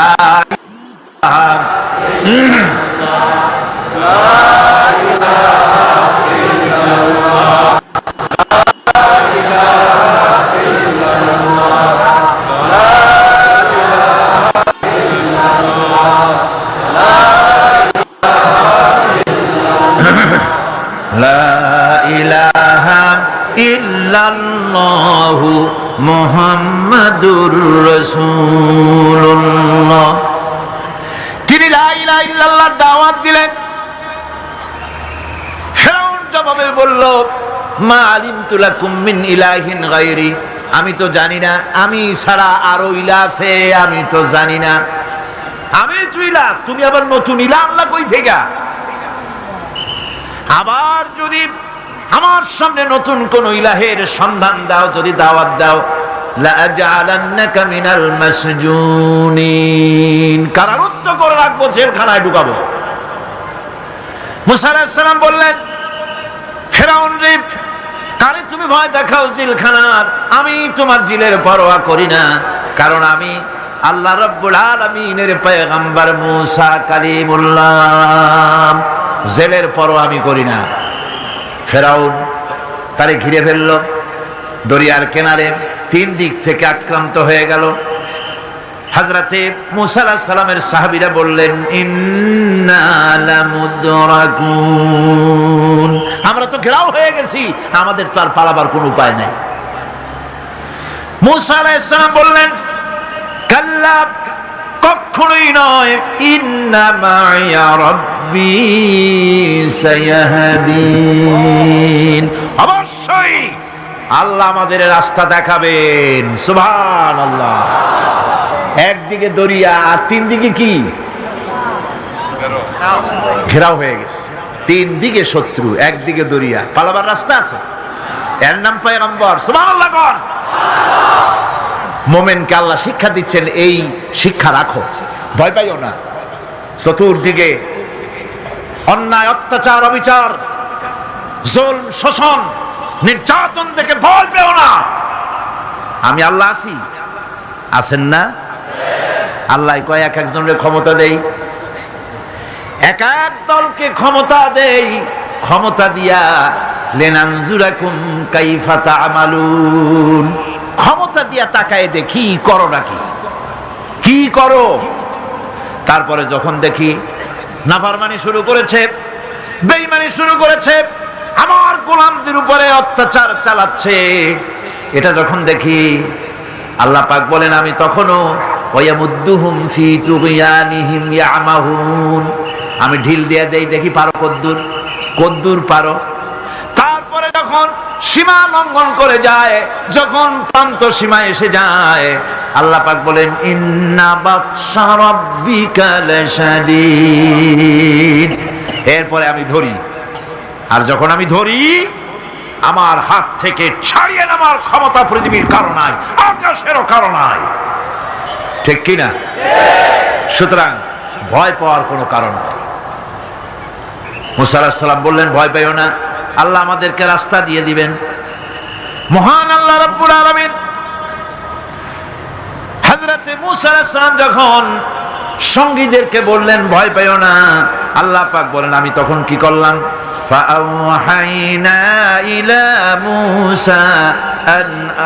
ইলাহা ইল্লাল্লাহু মুহাম্মাদুর রাসূলুল্লাহ। তিনি লা ইলাহা ইল্লাল্লাহ দাওয়াত দিলেন। ফিরআউন জবাবে বলল, মা আলিমতু লাকুম মিন ইলাহিন গায়রি, আমি তো জানি না, আমি ছাড়া আরো ইলাহ আছে, আমি তো জানি না। আমি তো ইলাহ, তুমি আবার নতুন ইলাহ আল্লাহ কই থেকে? আবার যদি আমার সামনে নতুন কোন ইলাহের সন্ধান দাও, যদি দাওয়াত দাও, লা আজআলান্নাকা মিনাল মাসজুনিন, কারারুদ্ধ করে রাখবো, জেলখানায় ঢুকাবো। মুসা আলাইহিস সালাম বললেন, ফিরআউন রে, কারে তুমি ভয় দেখাও জেলখানার? আমি তোমার জিলের পরোয়া করি না, কারণ আমি আল্লাহ রাব্বুল আলামিনের পয়গম্বর মুসা কালিমুল্লাহ, জেলের পরোয়া আমি করি না। ফেরাউন তারে ঘিরে ফেলল দরিয়ার কিনারে, তিন দিক থেকে আক্রান্ত হয়ে গেল। হযরতে মুসা আলাইহিস সালামের সাহাবীরা বললেন, ইন্না লামুদরাকুন, আমরা তো ঘেরাও হয়ে গেছি, আমাদের তো আর পালাবার কোনো উপায় নাই। মুসা আলাইহিস সালাম বললেন, কাল্লা, কখনোই নয়, ইন্না মা'ইয়া রাব্বী সায়াহদিন, অবশ্যই আল্লাহ আমাদের রাস্তা দেখাবেন। সুবহানাল্লাহ। একদিকে দরিয়া আর তিন দিকে কি? ঘেরাও হয়ে গেছে, তিন দিকে শত্রু, একদিকে দরিয়া, পালাবার রাস্তা আছে? এর নাম পয়গম্বর। সুবহানাল্লাহ। মোমেনকে আল্লাহ শিক্ষা দিচ্ছেন, এই শিক্ষা রাখো, ভয় পাইও না। চতুর্দিকে অন্যায়, অত্যাচার, অবিচার, জুলম, শোষণ, নির্যাতন থেকে ভয় পেও না, আমি আল্লাহ আছি। আছেন না? আল্লাহ কয় এক একজনের ক্ষমতা দেই, এক এক দলকে ক্ষমতা দেই, ক্ষমতা দিয়া লিনানজুরাকুম কাইফা তা'মালুন, ক্ষমতা দিয়া তাকায় দেখি করো নাকি, কি করো। তারপরে যখন দেখি নাফরমানি শুরু করেছে, বেঈমানি শুরু করেছে, আমার গোলামদের উপরে অত্যাচার চালাচ্ছে, এটা যখন দেখি, আল্লাহ পাক বলেন, আমি তখনও ওয়ায়ামুদ্দুহুম ফি তুগয়ানিহিম ইয়ামাহুন, আমি ঢিল দিয়ে দেই, দেখি পারো কদ্দুর, কদ্দুর পারো। তারপরে যখন সীমা লঙ্ঘন করে যায়, যখন প্রান্ত সীমা এসে যায়, আল্লাহ পাক বলেন, ইন্না বাতশা রাব্বিকা লাশাদীদ, এরপরে আমি ধরি। আর যখন আমি ধরি, আমার হাত থেকে ছাড়িয়ে নেওয়ার ক্ষমতা পৃথিবীর কারো নাই, আকাশেরও কারো নাই। ঠিক কিনা? সুতরাং ভয় পাওয়ার কোনো কারণ নেই। মুসা আলাইহিস সালাম বললেন, ভয় পাইও না, আল্লাহ আমাদেরকে রাস্তা দিয়ে দিবেন। মহান আল্লাহ রাব্বুল আলামিন হযরতে মুসা আলাইহিস সালাম যখন সঙ্গীদেরকে বললেন, ভয় পাইও না, আল্লাহ পাক বলেন, আমি তখন কি করলাম? فأوحينا إلى موسى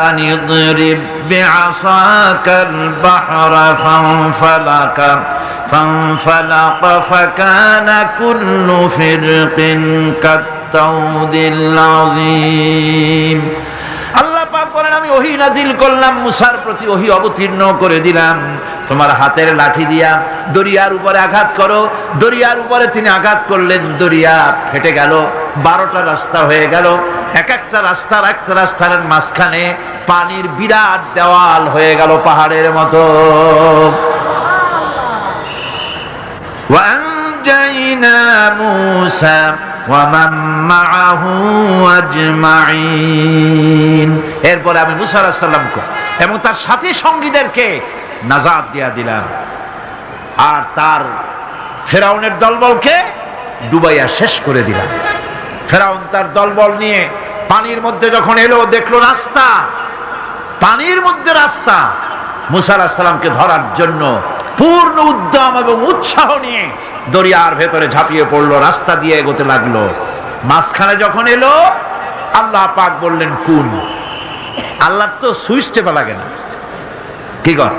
أن اضرب بعصاك البحر فانفلق فانفلق فكان كل فرق كالطود العظيم আল্লাহ পাক বলেন আমি ওহী নাজিল করলাম মুসার প্রতি ওহী অবতীর্ণ করে দিলাম তোমার হাতের লাঠি দিয়া দরিয়ার উপরে আঘাত করো দরিয়ার উপরে তিনি আঘাত করলেন দরিয়া ফেটে গেল 12টা রাস্তা হয়ে গেল এক একটা রাস্তার মাঝখানে পানির বিরাট দেওয়াল হয়ে গেল পাহাড়ের মতো وأنجينا موسى ومن معه أجمعين এরপর আমি মুসা আলাইহিস সালামকে এবং তার সাথী সঙ্গীদেরকে নাজাত দিয়া দিলাম আর তার ফেরাউনের দলবলকে ডুবাইয়া শেষ করে দিলাম ফেরাউন তার দলবল নিয়ে পানির মধ্যে যখন এলো দেখলো রাস্তা পানির মধ্যে রাস্তা মুসা আলাইহিস সালামকে ধরার জন্য পূর্ণ উদ্যম এবং উৎসাহ নিয়ে দরিয়ার ভেতরে ঝাঁপিয়ে পড়লো রাস্তা দিয়ে এগোতে লাগলো মাঝখানে যখন এলো আল্লাহ পাক বললেন কুন আল্লাহর তো সুইচ টেপা লাগে না কি কর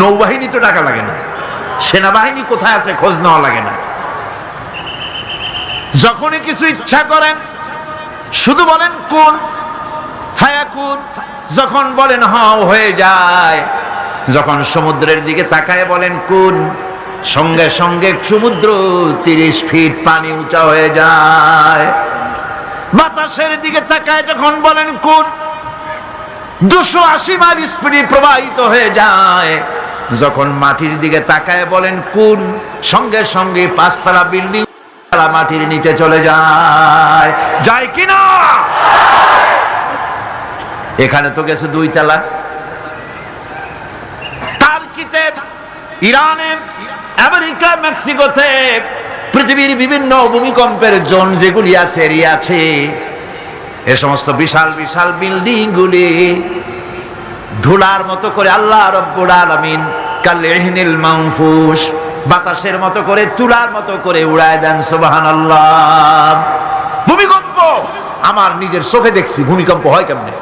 নৌবাহিনী তো ডাকা লাগে না সেনাবাহিনী কোথায় আছে খোঁজ নেওয়া লাগে না যখনই কিছু ইচ্ছা করেন শুধু বলেন কুন ফায়াকুন যখন বলেন হ্যাঁ হয়ে যায় যখন সমুদ্রের দিকে তাকায় বলেন কুন সঙ্গে সঙ্গে সমুদ্র 30 ফিট পানি উঁচা হয়ে যায় বাতাসের দিকে তাকায় যখন বলেন কুন 280 মাইল স্পিডে প্রবাহিত হয়ে যায় যখন মাটির দিকে তাকায় বলেন কুন সঙ্গে সঙ্গে 5 তলা বিল্ডিং মাটির নিচে চলে যায় যায় কিনা এখানে তো গেছে 2 তলা ইরানে আমেরিকা মেক্সিকোতে পৃথিবীর বিভিন্ন ভূমিকম্পের জোন যেগুলি আছে এরিয়া আছে এই সমস্ত বিশাল বিশাল বিল্ডিং গুলি ধুলার মতো করে আল্লাহ রব্বুল আলামিন কালইহনিল মানফুস বাতাসের মতো করে তুলার মতো করে উড়ায় দেন সুবহানাল্লাহ ভূমিকম্প আমার নিজের চোখে দেখছি ভূমিকম্প হয় কেমনে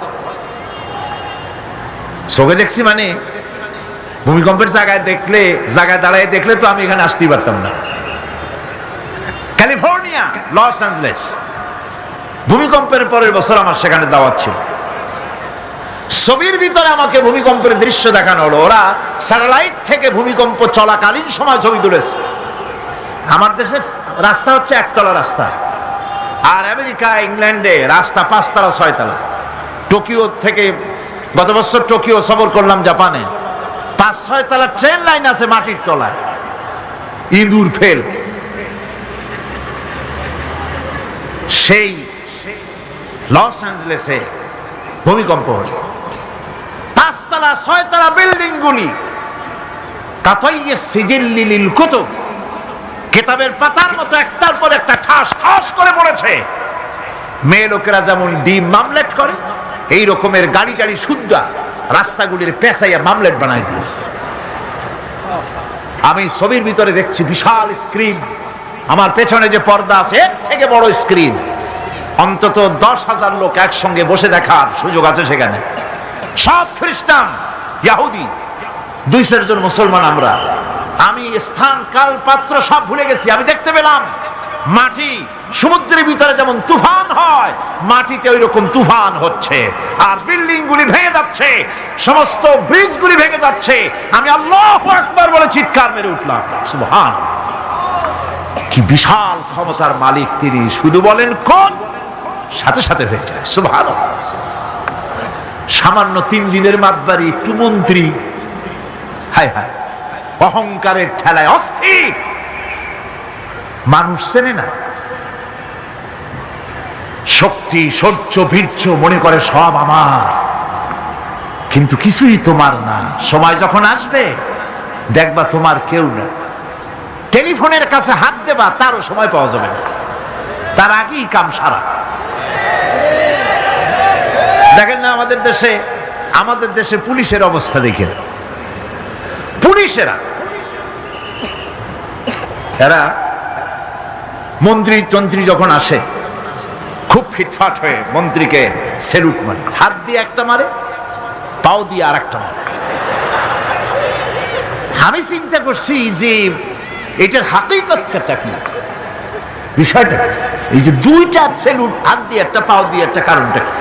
চোখে দেখছি মানে ভূমিকম্পের জায়গায় দাঁড়ায় দেখলে তো আমি এখানে আসতেই পারতাম না ক্যালিফোর্নিয়া লস অ্যাঞ্জেলেস ভূমিকম্পের পরের বছর আমার সেখানে দাওয়াত ছিল ছবির ভিতরে আমাকে ভূমিকম্পের দৃশ্য দেখানো হলো ওরা স্যাটেলাইট থেকে ভূমিকম্প চলাকালীন সময় ছবি তুলেছে আমার দেশে রাস্তা হচ্ছে 1 তলা রাস্তা আর আমেরিকা ইংল্যান্ডে রাস্তা 5 তলা 6 তলা টোকিও থেকে গত বছর টোকিও সফর করলাম জাপানে 5-6 তলা ট্রেন লাইন আছে মাটির তলায় ইঁদুর ফেল সেই লস অ্যাঞ্জেলেসে ভূমিকম্প হল 5 তলা 6 তলা বিল্ডিং গুলি কাতাইয়ে সিজিল্লিল কুতুব কিতাবের পাতার মতো একটার পর একটা ঠাস ঠাস করে পড়েছে মেয়ে লোকেরা যেমন ডিম মামলেট করে এই রকমের গাড়ি গাড়ি সুদ্ধা রাস্তাগুলির পেছাইয়া মামলেট বানাই দিয়েছে আমি ছবির ভিতরে দেখছি বিশাল স্ক্রিন আমার পেছনে যে পর্দা আছে এর থেকে বড় স্ক্রিন অন্তত 10,000 লোক একসঙ্গে বসে দেখার সুযোগ আছে সেখানে সব খ্রিস্টান ইহুদি 200 জন মুসলমান আমরা আমি স্থান কাল পাত্র সব ভুলে গেছি আমি দেখতে পেলাম মাটি সমুদ্রের ভিতরে যেমন তুফান হয় মাটিতে ওই রকম তুফান হচ্ছে আর বিল্ডিং গুলি ভেঙে যাচ্ছে সমস্ত ব্রিজ গুলি ভেঙে যাচ্ছে আমি আল্লাহু আকবার বলে চিৎকার মেরে উঠলাম সুবহান কি বিশাল ক্ষমতার মালিক তিনি শুধু বলেন কোন সাথে সাথে হয়ে যায় সুবহানাল্লাহ সামান্য 3 দিনের মাতবাড়ি একটু মন্ত্রী হায় হায় অহংকারের ঠেলায় অস্থির মানুষ চেনে না শক্তি সহ্য বীর্য মনে করে সব আমার কিন্তু কিছুই তোমার না সময় যখন আসবে দেখবা তোমার কেউ না টেলিফোনের কাছে হাত দেবা তারও সময় পাওয়া যাবে না তার আগেই কাম সারা দেখেন না আমাদের দেশে পুলিশের অবস্থা দেখেন পুলিশেরা এরা মন্ত্রী যখন আসে খুব ফিটফাট হয়ে মন্ত্রীকে স্যালুট মারে হাত দিয়ে একটা মারে পাও দিয়ে আর একটা মারে আমি চিন্তা করছি যে এটার হাকিকতটা কি, বিষয়টা এই যে দুইটা সেলুট, হাত দিয়ে একটা পাও দিয়ে একটা, কারণটা কি?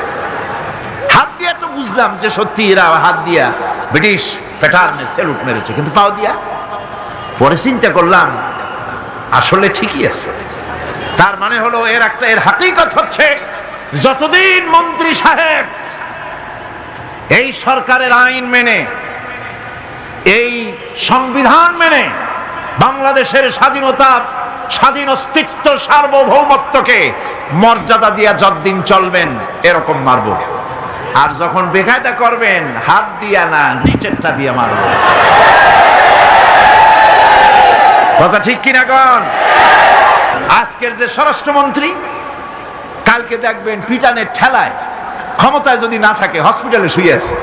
হাত দিয়ে তো বুঝলাম যে সত্যি এরা হাত দিয়া ব্রিটিশ প্যাটার্নে সেলুট মেরেছে, কিন্তু পাও দিয়া পরে চিন্তা করলাম আসলে ঠিকই আছে। তার মানে হলো এর হাকিকত হচ্ছে যতদিন মন্ত্রী সাহেব এই সরকারের আইন মেনে, এই সংবিধান মেনে বাংলাদেশের স্বাধীনতা, স্বাধীন অস্তিত্ব, সার্বভৌমত্বকে মর্যাদা দিয়া যতদিন চলবেন এরকম মারব, আর যখন বেকায়দা করবেন হাত দিয়া না নিচেরটা দিয়া মারব। কথা ঠিক কিনা গণ? আজকের যে স্বরাষ্ট্রমন্ত্রী, কালকে দেখবেন পিটানের ঠেলায় ক্ষমতায় যদি না থাকে হসপিটালে শুয়ে আছে।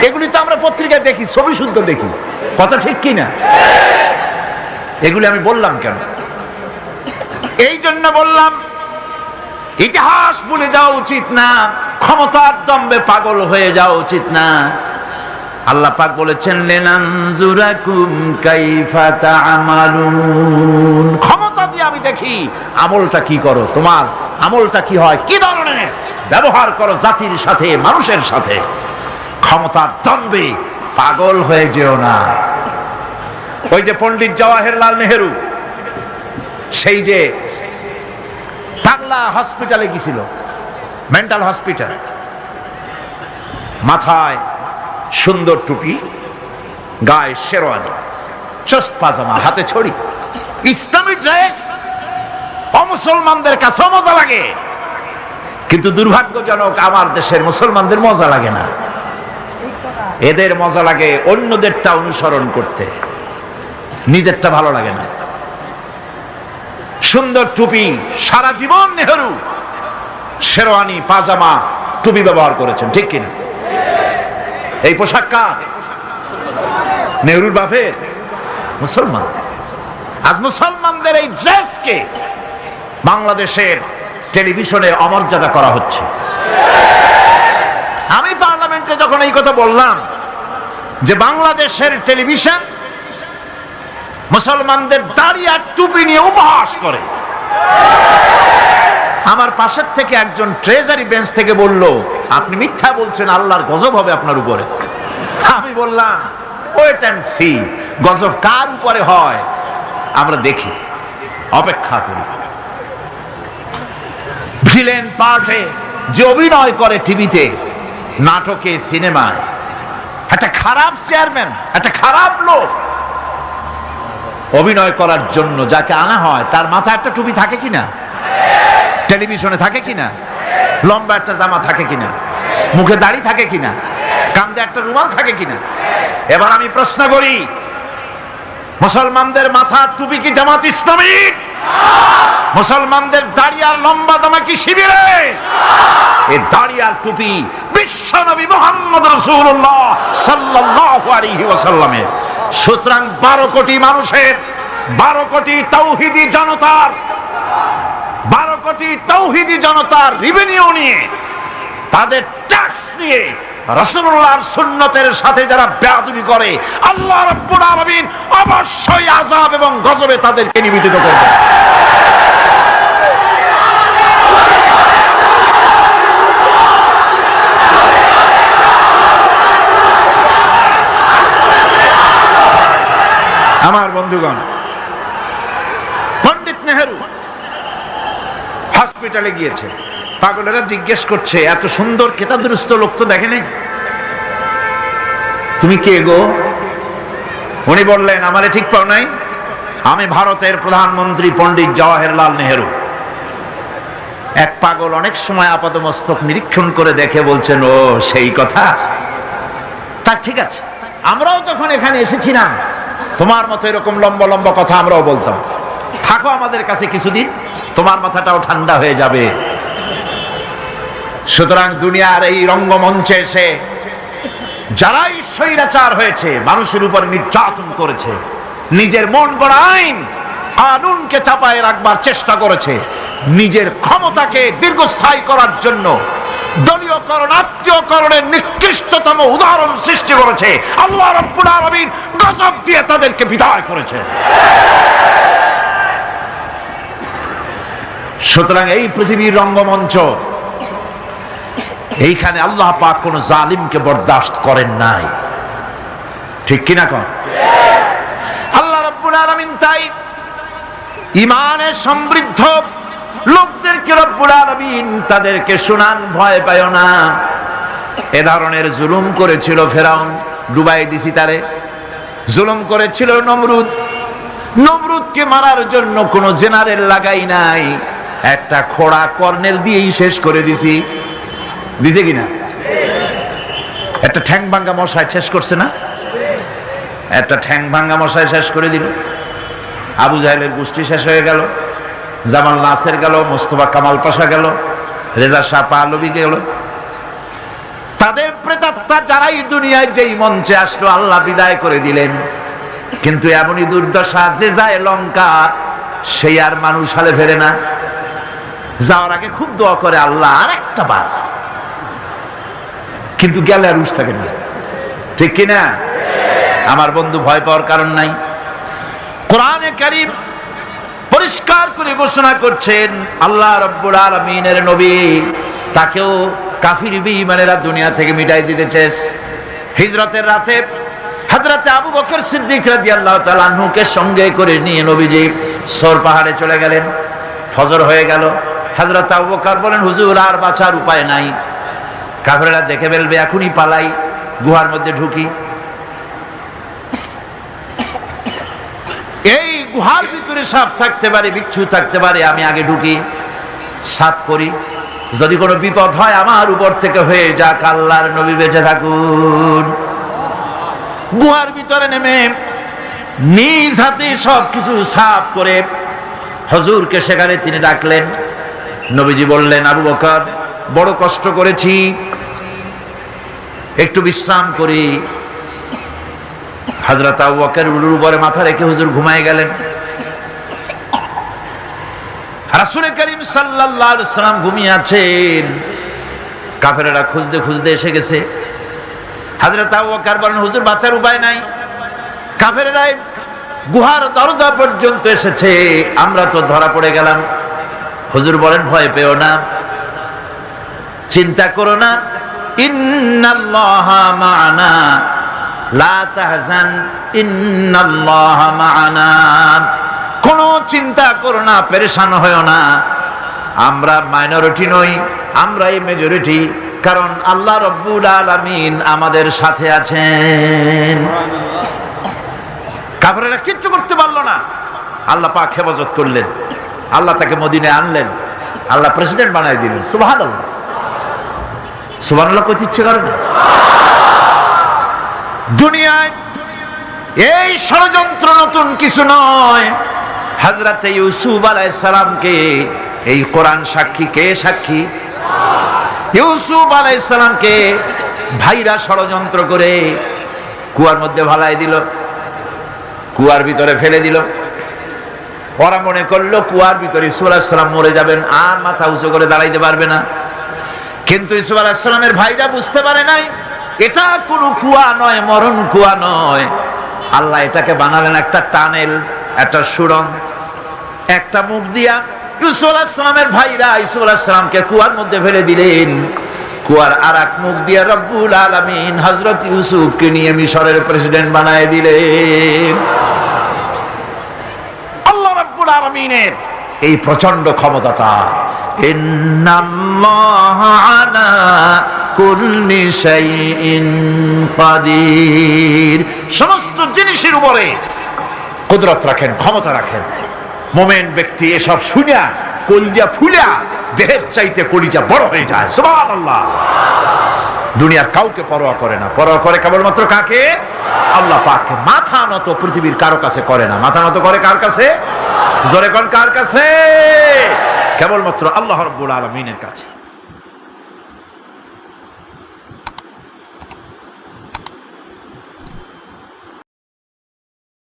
এগুলি তো আমরা পত্রিকায় দেখি, ছবি শুদ্ধ দেখি। কথা ঠিক কিনা? এগুলি আমি বললাম কেন? এই জন্য বললাম ইতিহাস ভুলে যাওয়া উচিত না, ক্ষমতার দম্বে পাগল হয়ে যাওয়া উচিত না। আল্লাহ পাক বলেছেন লিনানজুরাকুম কাইফা তা'মালুন, ক্ষমতা দিয়ে আমি দেখি আমলটা কি করো, তোমার আমলটা কি হয়, কি ধরনের ব্যবহার করো জাতির সাথে, মানুষের সাথে। ক্ষমতার দ্বন্দ্বে পাগল হয়ে যেও না। ওই যে পণ্ডিত জওয়াহরলাল নেহেরু সেই যে পাগলা হসপিটালে গেছিল, মেন্টাল হসপিটাল, মাথায় সুন্দর টুপি, গায়ে শেরওয়ানি, চোস্ত পাজামা, হাতে ছড়ি, ইসলামী ড্রেস। অমুসলমানদের কাছে মজা লাগে, কিন্তু দুর্ভাগ্যজনক আমার দেশের মুসলমানদের মজা লাগে না। এদের মজা লাগে অন্যদেরটা অনুসরণ করতে, নিজেরটা ভালো লাগে না। সুন্দর টুপি, সারা জীবন নেহেরু শেরওয়ানি, পাজামা, টুপি ব্যবহার করেছেন, ঠিক কিনা? এই পোশাক কার? নেহরুর বাপের? মুসলমান। আজ মুসলমানদের এই ড্রেসকে বাংলাদেশের টেলিভিশনে অমর্যাদা করা হচ্ছে। আমি পার্লামেন্টে যখন এই কথা বললাম যে বাংলাদেশের টেলিভিশন মুসলমানদের দাড়ি আর টুপি নিয়ে উপহাস করে, আমার পাশের থেকে একজন ট্রেজারি বেঞ্চ থেকে বলল আপনি মিথ্যা বলছেন, আল্লাহর গজব হবে আপনার উপরে। আমি বললাম ওয়েট এন্ড সি, গজব কার উপরে হয় আমরা দেখি, অপেক্ষা করি। ভিলেন পার্টে যে অভিনয় করে টিভিতে, নাটকে, সিনেমায়, একটা খারাপ চেয়ারম্যান, একটা খারাপ লোক অভিনয় করার জন্য যাকে আনা হয় তার মাথায় একটা টুপি থাকে কিনা, টেলিভিশনে থাকে কিনা, লম্বা একটা জামা থাকে কিনা, মুখে দাড়ি থাকে কিনা, কাঁধে একটা রুমাল থাকে কিনা। এবার আমি প্রশ্ন করি, মুসলমানদের মাথার টুপি কি জামাত ইসলামী? মুসলমানদের দাড়ি আর লম্বা জামা কি শিবিরে? এই দাড়ি আর টুপি বিশ্বনবী মুহাম্মদ রাসূলুল্লাহ সাল্লাল্লাহু আলাইহি ওয়াসাল্লামের। সুতরাং 12 কোটি মানুষের, 12 কোটি তাওহীদি জনতার, 12 কোটি তাওহীদি জনতার রেভিনিউ নিয়ে, তাদের ট্যাক্স নিয়ে রাসূলুল্লাহর সুন্নতের সাথে যারা বেয়াদবি করে, আল্লাহ রাব্বুল আলামিন অবশ্যই আযাব এবং গজবে তাদেরকে নিবেদিত করবেন। আমার বন্ধুগণ, পণ্ডিত নেহেরু হসপিটালে গিয়েছে, পাগলেরা জিজ্ঞেস করছে এত সুন্দর কেতাদুরস্ত লোক তো দেখেনি, তুমি কে গো? উনি বললেন আমারে ঠিক পাও নাই, আমি ভারতের প্রধানমন্ত্রী পণ্ডিত জওয়াহরলাল নেহেরু। এক পাগল অনেক সময় আপাতমস্তক নিরীক্ষণ করে দেখে বলছেন ও সেই কথা, তা ঠিক আছে, আমরাও তখন এখানে এসেছিলাম, তোমার মতো এরকম লম্বা লম্বা কথা আমরাও বলতাম, থাকো আমাদের কাছে কিছুদিন, তোমার মাথাটাও ঠান্ডা হয়ে যাবে। সুতরাং দুনিয়ার এই রঙ্গমঞ্চে এসে যারাই স্বৈরাচার হয়েছে, মানুষের উপর নির্যাতন করেছে, নিজের মন গড়া আইন কানুনকে চাপায় রাখবার চেষ্টা করেছে, নিজের ক্ষমতাকে দীর্ঘস্থায়ী করার জন্য দলীয়করণ, আত্মীয়করণের নিকৃষ্টতম উদাহরণ সৃষ্টি করেছে। আল্লাহ রাব্বুল আলামিন গজব দিয়ে তাদেরকে বিদায় করেছে। সুতরাং এই পৃথিবীর রঙ্গমঞ্চ, এইখানে আল্লাহ পাক কোন জালিমকে বরদাস্ত করেন নাই, ঠিক কিনা কোন? আল্লাহ রাব্বুল আলামিন তাই ঈমানে সমৃদ্ধ লোকদেরকে রব্বুল আলামিন তাদেরকে শুনান, ভয় পায় না। এ ধরনের জুলুম করেছিল ফেরাউন, ডুবাই দিছি তারে। জুলুম করেছিল নমরুদ, নমরুদকে মারার জন্য কোন জেনারেল লাগাই নাই, একটা খোড়া কর্নেল দিয়েই শেষ করে দিছি। দিছে কিনা? একটা ঠ্যাং ভাঙ্গা মশায় শেষ করছে না? একটা ঠ্যাং ভাঙ্গা মশায় শেষ করে দিল। আবু জাহেলের গোষ্ঠী শেষ হয়ে গেল, জামাল নাসের গেল, মোস্তফা কামাল পাশা গেল, রেজা শাহ পাহলভী গেল। তাদের প্রেতাত্মা যারাই দুনিয়ায় যেই মঞ্চে আসলো আল্লাহ বিদায় করে দিলেন। কিন্তু এমনই দুর্দশা, যে যায় লঙ্কা সেই আর মানুষ হালে ফেরে না। যাওয়ার আগে খুব দোয়া করে, আল্লাহ আর একটা বার, কিন্তু গেলে আর উস থাকে না, ঠিক কিনা? আমার বন্ধু, ভয় পাওয়ার কারণ নাই। কোরআনে কারীম পরিষ্কার করে ঘোষণা করছেন, আল্লাহ রাব্বুল আলামিনের নবী তাকেও কাফির বেঈমানেরা দুনিয়া থেকে মিটাই দিতে চেয়েছে। হিজরতের রাতে হযরত আবু বকর সিদ্দিক রাদিয়াল্লাহু তাআলা আনহুকে সঙ্গে করে নিয়ে নবীজি সর পাহাড়ে চলে গেলেন। ফজর হয়ে গেল। হযরত আবু বকর বলেন, হুজুর আর বাঁচার উপায় নাই, কাফেররা দেখে ফেলবে, এখনই পালাই, গুহার মধ্যে ঢুকি। এই গুহার ভিতরে সাপ থাকতে পারে, বিচ্ছু থাকতে পারে, আমি আগে ঢুকি, সাপ করি, যদি কোনো বিপদ হয় আমার উপর থেকে হয়ে যাক, আল্লাহর নবী বেঁচে থাকুন। গুহার ভিতরে নেমে নিজ হাতে সবকিছু সাফ করে হুজুরকে সেখানে তিনি ডাকলেন। নবীজি বললেন, আবু বকর বড় কষ্ট করেছি, একটু বিশ্রাম করি। হযরত আবু বকর উলুর উপরে মাথা রেখে হুজুর ঘুমায় গেলেন। রাসূল করিম সাল্লাল্লাহু আলাইহি ওয়াসাল্লাম ঘুমিয়ে আছেন। কাফেররা খুঁজতে খুঁজতে এসে গেছে। হযরত আবু বকর বলেন, হুজুর বাঁচার উপায় নাই, কাফেররা গুহার দরজা পর্যন্ত এসেছে, আমরা তো ধরা পড়ে গেলাম। হুজুর বলেন, ভয় পেও না, চিন্তা করো না, ইন্নাল্লাহা মা'ানা লা তাহজান ইন্নাল্লাহা মা'ানা। কোনো চিন্তা করো না, পেরেশান হয়ো না, আমরা মাইনরিটি নই, আমরাই মেজরিটি, কারণ আল্লাহ রাব্বুল আলামিন আমাদের সাথে আছেন। কাফেররা কিচ্ছু করতে পারলো না, আল্লাহ পাক হেফাজত করলেন, আল্লাহ তাকে মদিনায় আনলেন, আল্লাহ প্রেসিডেন্ট বানাই দিলেন। সুবহানাল্লাহ, সুবহানাল্লাহ কইতে ইচ্ছে করে না? দুনিয়ায় এই ষড়যন্ত্র নতুন কিছু নয়। হযরত ইউসুফ আলাইহিস সালামকে এই কোরআন সাক্ষী, কে সাক্ষী? ইউসুফ আলাইহিস সালামকে ভাইরা ষড়যন্ত্র করে কুয়ার মধ্যে ভালাই দিল, কুয়ার ভিতরে ফেলে দিল। ওরা মনে করলো কুয়ার ভিতরে ইউসুফ আলাইহিস সালাম মরে যাবেন, আর মাথা উঁচু করে দাঁড়াইতে পারবে না। কিন্তু ইউসুফ আলাইহিস সালামের ভাইরা বুঝতে পারে নাই এটা কোনো কুয়া নয়, মরণ কুয়া নয়। আল্লাহ এটাকে বানালেন একটা টানেল, একটা সুড়ঙ্গ, একটা মুখ দিয়া ইউসুফ আলাইহিস সালামের ভাইরা ইউসুফ আলাইহিস সালামকে কুয়ার মধ্যে ফেলে দিলেন। কুয়ার আরেক মুখ দিয়া রব্বুল আলামিন হযরত ইউসুফকে নিয়ে মিশরের প্রেসিডেন্ট বানায় দিলেন। আল্লাহ রব্বুল আলামিনের এই প্রচন্ড ক্ষমতাটা, ইন্নাল্লাহা আলা কুল্লি শাইইন কাদির, সমস্ত জিনিসের উপরে কুদরত রাখেন, ক্ষমতা রাখেন। মোমেন ব্যক্তি এসব শুনিয়া কলিজা ফুলিয়া দেহের চাইতে কলিজা বড় হয়ে যায়। সুবহানাল্লাহ। দুনিয়ার কাউকে পরোয়া করে না, পরোয়া করে কেবলমাত্র কাকে? আল্লাহ পাককে। মাথা নত পৃথিবীর কারো কাছে করে না, মাথা নত করে কার কাছে? জোরে কোন কার কাছে? কেবলমাত্র আল্লাহ রাব্বুল আলামিনের কাছে।